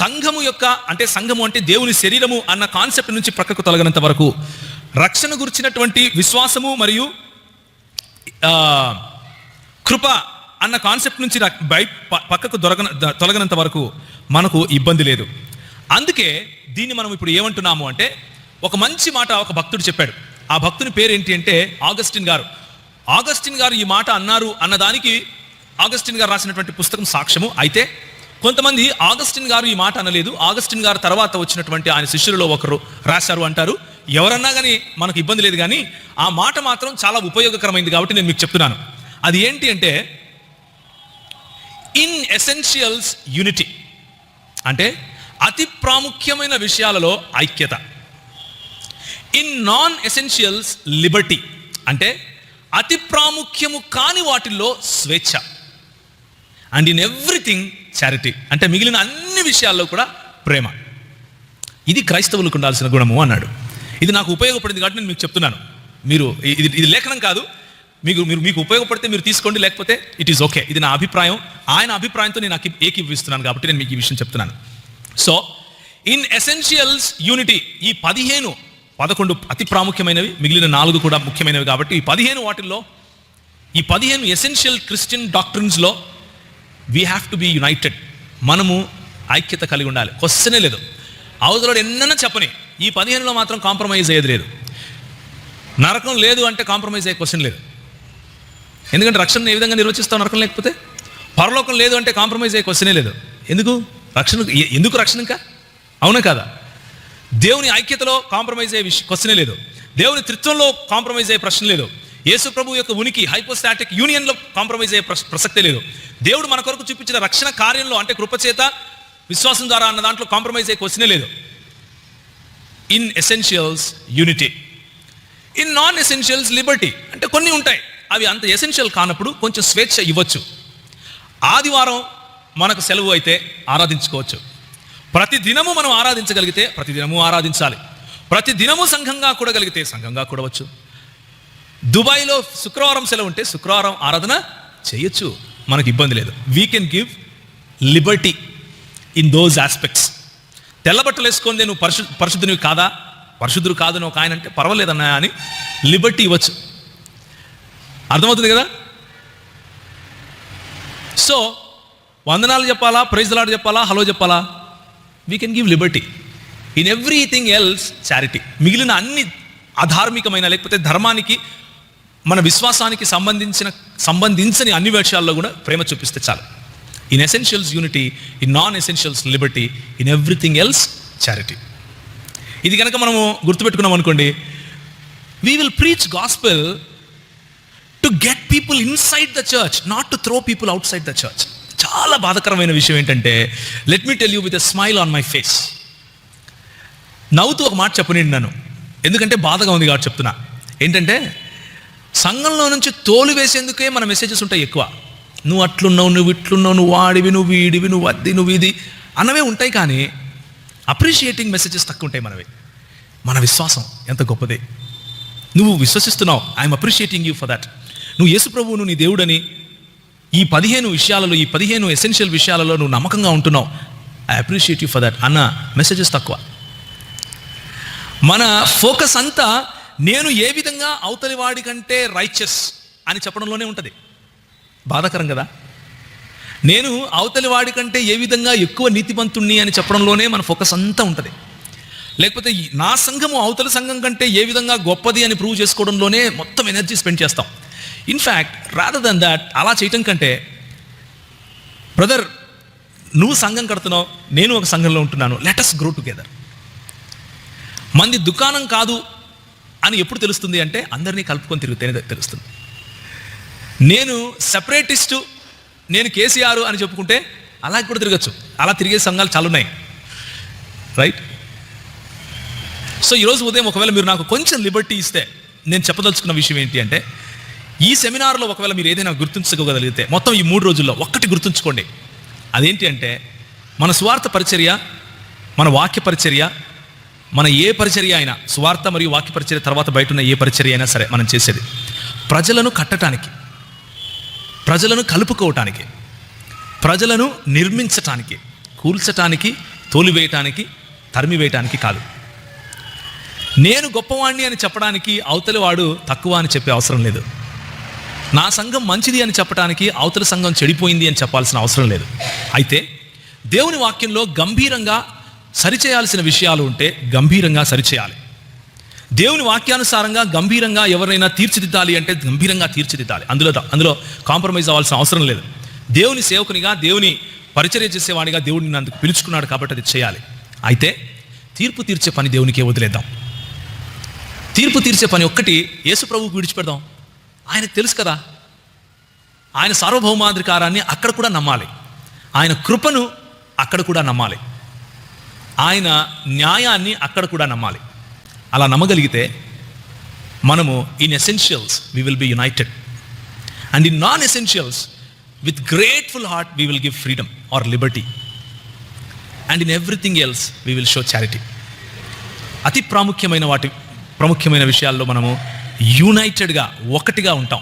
సంఘము అంటే దేవుని శరీరము అన్న కాన్సెప్ట్ నుంచి ప్రక్కకు తొలగనంత వరకు, రక్షణ గురించినటువంటి విశ్వాసము మరియు కృప అన్న కాన్సెప్ట్ నుంచి పక్కకు తొలగనంత వరకు మనకు ఇబ్బంది లేదు. అందుకే దీన్ని మనం ఇప్పుడు ఏమంటున్నాము అంటే, ఒక మంచి మాట ఒక భక్తుడు చెప్పాడు. ఆ భక్తుని పేరు ఏంటి అంటే ఆగస్టిన్ గారు ఈ మాట అన్నారు అన్నదానికి ఆగస్టిన్ గారు రాసినటువంటి పుస్తకం సాక్ష్యము. అయితే కొంతమంది ఆగస్టిన్ గారు ఈ మాట అనలేదు, ఆగస్టిన్ గారు తర్వాత వచ్చినటువంటి ఆయన శిష్యులలో ఒకరు రాశారు అంటారు. ఎవరన్నా కానీ మనకు ఇబ్బంది లేదు, కానీ ఆ మాట మాత్రం చాలా ఉపయోగకరమైంది కాబట్టి నేను మీకు చెప్తున్నాను. అది ఏంటి అంటే, ఇన్ ఎసెన్షియల్స్ యూనిటీ, అంటే అతి ప్రాముఖ్యమైన విషయాలలో ఐక్యత. ఇన్ నాన్ ఎసెన్షియల్స్ లిబర్టీ, అంటే అతి ప్రాముఖ్యము కాని వాటిల్లో స్వేచ్ఛ. అండ్ ఇన్ ఎవ్రీథింగ్ చారిటీ, అంటే మిగిలిన అన్ని విషయాల్లో కూడా ప్రేమ. ఇది క్రైస్తవులకు ఉండాల్సిన గుణము అన్నాడు. ఇది నాకు ఉపయోగపడింది కాబట్టి నేను మీకు చెప్తున్నాను. మీరు ఇది లేఖనం కాదు, మీకు ఉపయోగపడితే మీరు తీసుకోండి, లేకపోతే ఇట్ ఈస్ ఓకే. ఇది నా అభిప్రాయం, ఆయన అభిప్రాయంతో నేను ఏకీభవిస్తున్నాను కాబట్టి నేను మీకు ఈ విషయం చెప్తున్నాను. సో ఇన్ ఎసెన్షియల్స్ యూనిటీ, ఈ 11 అతి ప్రాముఖ్యమైనవి, మిగిలిన 4 కూడా ముఖ్యమైనవి. కాబట్టి ఈ 15 వాటిల్లో, ఈ 15 ఎసెన్షియల్ క్రిస్టియన్ డాక్ట్రిన్స్లో we have to be united. మనము ఐక్యత కలిగి ఉండాలి. క్వశ్చనే లేదు. అవతల ఎన్నైనా చెప్పని, ఈ 15లో మాత్రం కాంప్రమైజ్ అయ్యేది లేదు. నరకం లేదు అంటే కాంప్రమైజ్ అయ్యే క్వశ్చన్ లేదు. ఎందుకంటే రక్షణ ఏ విధంగా నిర్వచిస్తాం? నరకం లేకపోతే. పరలోకం లేదు అంటే కాంప్రమైజ్ అయ్యే క్వశ్చనే లేదు. ఎందుకు రక్షణ ఇంకా? అవునా కదా? దేవుని ఐక్యతలో కాంప్రమైజ్ అయ్యే క్వశ్చనే లేదు. దేవుని త్రిత్వంలో కాంప్రమైజ్ అయ్యే ప్రశ్న లేదు. యేసు ప్రభు యొక్క ఉనికి హైపోస్టాటిక్ యూనియన్లో కాంప్రమైజ్ అయ్యే ప్రసక్తే లేదు. దేవుడు మన కొరకు చూపించిన రక్షణ కార్యంలో, అంటే కృపచేత విశ్వాసం ద్వారా అన్న దాంట్లో కాంప్రమైజ్ అయ్యే క్వశ్చనే లేదు. In essentials unity, in non essentials Liberty, అంటే కొన్ని ఉంటాయి అవి అంత ఎసెన్షియల్ కానప్పుడు కొంచెం స్వేచ్ఛ ఇవ్వచ్చు. ఆదివారం మనకు సెలవు అయితే ఆరాధించుకోవచ్చు. ప్రతి దినము మనం ఆరాధించగలిగితే ప్రతి దినము ఆరాధించాలి. ప్రతి దినము సంఘంగా కూడగలిగితే సంఘంగా కూడవచ్చు. దుబాయ్లో శుక్రవారం సెలవు ఉంటే శుక్రవారం ఆరాధన చేయొచ్చు, మనకు ఇబ్బంది లేదు. We can give liberty in those aspects. తెల్లబట్టలు వేసుకొని నేను పరిశుద్ధునివి కాదా, పరిశుద్ధుడు కాదని ఒక ఆయన అంటే పర్వాలేదన్నా అని లిబర్టీ ఇవ్వచ్చు. అర్థమవుతుంది కదా? సో వందనాలు చెప్పాలా, ప్రైజ్ లార్డ్ చెప్పాలా, హలో చెప్పాలా? We can give liberty. In everything else charity. మిగిలిన అన్ని అధార్మికమైన లేకపోతే ధర్మానికి, మన విశ్వాసానికి సంబంధించని అన్ని విషయాల్లో కూడా ప్రేమ చూపిస్తే చాలు. In essentials unity, in non essentials Liberty, in everything else charity. ఇది కనుక మనము గుర్తుపెట్టుకున్నాం అనుకోండి, we will preach gospel to get people inside the church, not to throw people out side the church. చాలా బాధాకరమైన విషయం ఏంటంటే, let me tell you with a smile on my face. నవ్వుతూ ఒక మాట చెప్పనండి నన్ను, ఎందుకంటే బాధగా ఉంది కాబట్టి చెప్తున్నా. ఏంటంటే, సంఘంలో నుంచి తోలు వేసేందుకే మన మెసేజెస్ ఉంటాయి ఎక్కువ. నువ్వు అట్లున్నావు, నువ్వు ఇట్లున్నావు, నువ్వు వాడివి, నువ్వు వీడివి, నువ్వు అద్ది, నువ్వు ఇది అన్నవే ఉంటాయి. కానీ అప్రిషియేటింగ్ మెసేజెస్ తక్కువ ఉంటాయి మనవి. మన విశ్వాసం ఎంత గొప్పదే. నువ్వు విశ్వసిస్తున్నావు, I'm appreciating you for that. నువ్వు యేసు ప్రభువును నీ దేవుడని ఈ 15 విషయాలలో, ఈ 15 ఎసెన్షియల్ విషయాలలో నువ్వు నమ్మకంగా ఉంటున్నావు, I appreciate you for that అన్న మెసేజెస్ తక్కువ. మన ఫోకస్ అంతా నేను ఏ విధంగా అవతలి వాడి కంటే రైచస్ అని చెప్పడంలోనే ఉంటుంది. బాధాకరం కదా. నేను అవతలి వాడి కంటే ఏ విధంగా ఎక్కువ నీతిమంతుణ్ణి అని చెప్పడంలోనే మన ఫోకస్ అంతా ఉంటుంది. లేకపోతే నా సంఘము అవతలి సంఘం కంటే ఏ విధంగా గొప్పది అని ప్రూవ్ చేసుకోవడంలోనే మొత్తం ఎనర్జీ స్పెండ్ చేస్తాం. ఇన్ఫ్యాక్ట్ రాదర్ దెన్ దాట్, అలా చేయటం కంటే, బ్రదర్ నువ్వు సంఘం కడుతున్నావు, నేను ఒక సంఘంలో ఉంటున్నాను, లెట్ us గ్రో టుగెదర్. మంది దుకాణం కాదు అని ఎప్పుడు తెలుస్తుంది అంటే, అందరినీ కలుపుకొని తిరిగితేనే తెలుస్తుంది. నేను సెపరేటిస్టు, నేను కేసీఆర్ అని చెప్పుకుంటే అలా కూడా తిరగచ్చు. అలా తిరిగే సంఘాలు చాలా ఉన్నాయి, రైట్? సో ఈరోజు ఉదయం ఒకవేళ మీరు నాకు కొంచెం లిబర్టీ ఇస్తే, నేను చెప్పదలుచుకున్న విషయం ఏంటి అంటే, ఈ సెమినార్లో ఒకవేళ మీరు ఏదైనా గుర్తుంచుకోగలిగితే, మొత్తం ఈ 3 రోజుల్లో ఒక్కటి గుర్తుంచుకోండి. అదేంటి అంటే, మన సువార్త పరిచర్య, మన వాక్య పరిచర్య, మన ఏ పరిచర్య అయినా, సువార్త మరియు వాక్య పరిచర్య తర్వాత బయట ఉన్న ఏ పరిచర్య అయినా సరే, మనం చేసేది ప్రజలను కట్టడానికి, ప్రజలను కలుపుకోవటానికి, ప్రజలను నిర్మించటానికి, కూల్చటానికి, తోలివేయటానికి, తరిమివేయటానికి కాదు. నేను గొప్పవాణ్ణి అని చెప్పడానికి అవతలి వాడు తక్కువ అని చెప్పే అవసరం లేదు. నా సంఘం మంచిది అని చెప్పడానికి అవతలి సంఘం చెడిపోయింది అని చెప్పాల్సిన అవసరం లేదు. అయితే దేవుని వాక్యంలో గంభీరంగా సరిచేయాల్సిన విషయాలు ఉంటే గంభీరంగా సరిచేయాలి. దేవుని వాక్యానుసారంగా గంభీరంగా ఎవరైనా తీర్చిదిద్దాలి అంటే గంభీరంగా తీర్చిదిద్దాలి. అందులో కాంప్రమైజ్ అవ్వాల్సిన అవసరం లేదు. దేవుని సేవకునిగా, దేవుని పరిచర్య చేసేవాడిగా దేవుడిని నన్ను అందుకు పిలుచుకున్నాడు కాబట్టి అది చేయాలి. అయితే తీర్పు తీర్చే పని దేవునికే వదిలేద్దాం. తీర్పు తీర్చే పని ఒక్కటి యేసు ప్రభువుకు విడిచిపెడదాం. ఆయనకు తెలుసు కదా, ఆయన సార్వభౌమాధికారాన్ని అక్కడ కూడా నమ్మాలి, ఆయన కృపను అక్కడ కూడా నమ్మాలి, ఆయన న్యాయాన్ని అక్కడ కూడా నమ్మాలి. అలా నమ్మగలిగితే మనము in essentials we will be united, and in non essentials with grateful heart we will give freedom or liberty, and in everything else we will show charity. అతి ప్రాముఖ్యమైన విషయాల్లో మనము యునైటెడ్గా, ఒకటిగా ఉంటాం.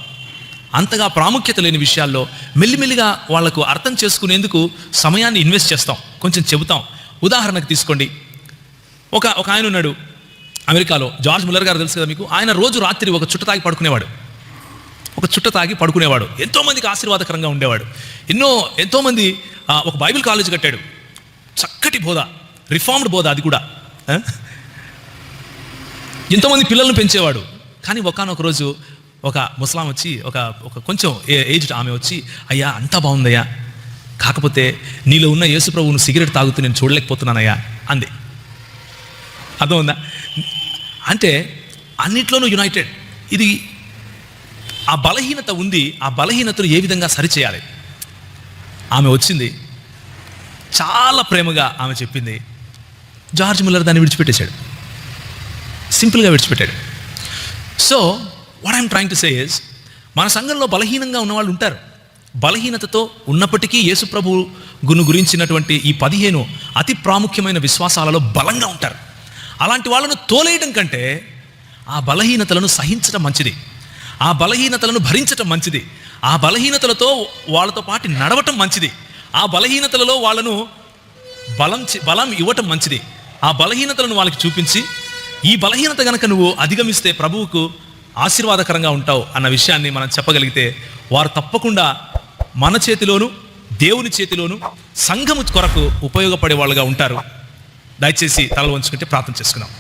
అంతగా ప్రాముఖ్యత లేని విషయాల్లో మెల్లిమెల్లిగా వాళ్లకు అర్థం చేసుకునేందుకు సమయాన్ని ఇన్వెస్ట్ చేస్తాం, కొంచెం చెబుతాం. ఉదాహరణకు తీసుకోండి, ఒక ఆయన ఉన్నాడు అమెరికాలో, జార్జ్ ముల్లర్ గారు తెలుసు కదా మీకు. ఆయన రోజు రాత్రి ఒక చుట్ట తాగి పడుకునేవాడు. ఎంతోమందికి ఆశీర్వాదకరంగా ఉండేవాడు. ఎంతోమంది ఒక బైబిల్ కాలేజ్ కట్టాడు, చక్కటి బోధ, రిఫార్మ్డ్ బోధ, అది కూడా ఎంతోమంది పిల్లలను పెంచేవాడు. కానీ ఒకానొక రోజు ఒక ముస్లాం వచ్చి, ఒక కొంచెం ఏజ్డ్ ఆమె వచ్చి, అయ్యా అంతా బాగుందయ్యా, కాకపోతే నీలో ఉన్న యేసు ప్రభువును సిగరెట్ తాగుతూ నేను చూడలేకపోతున్నానయ్యా అంది. అర్థమైందా? అంటే అన్నిట్లోనూ యునైటెడ్. ఇది ఆ బలహీనత ఉంది, ఆ బలహీనతను ఏ విధంగా సరిచేయాలి. ఆమె వచ్చింది, చాలా ప్రేమగా ఆమె చెప్పింది. జార్జ్ ముల్లర్ దాన్ని విడిచిపెట్టేశాడు, సింపుల్గా విడిచిపెట్టాడు. So what I'm trying to say is, మన సంఘంలో బలహీనంగా ఉన్నవాళ్ళు ఉంటారు. బలహీనతతో ఉన్నప్పటికీ యేసు ప్రభువును గురించినటువంటి ఈ 15 అతి ప్రాముఖ్యమైన విశ్వాసాలలో బలంగా ఉంటారు. అలాంటి వాళ్ళను తోలేయడం కంటే ఆ బలహీనతలను సహించడం మంచిది, ఆ బలహీనతలను భరించడం మంచిది, ఆ బలహీనతలతో వాళ్ళతో పాటు నడవటం మంచిది, ఆ బలహీనతలలో వాళ్ళను బలం ఇవ్వటం మంచిది. ఆ బలహీనతలను వాళ్ళకి చూపించి, ఈ బలహీనత కనుక నువ్వు అధిగమిస్తే ప్రభువుకు ఆశీర్వాదకరంగా ఉంటావు అన్న విషయాన్ని మనం చెప్పగలిగితే, వారు తప్పకుండా మన చేతిలోను, దేవుని చేతిలోను, సంఘము కొరకు ఉపయోగపడే వాళ్ళుగా ఉంటారు. దయచేసి తలలు వంచుకుంటే ప్రార్థన చేసుకుందాం.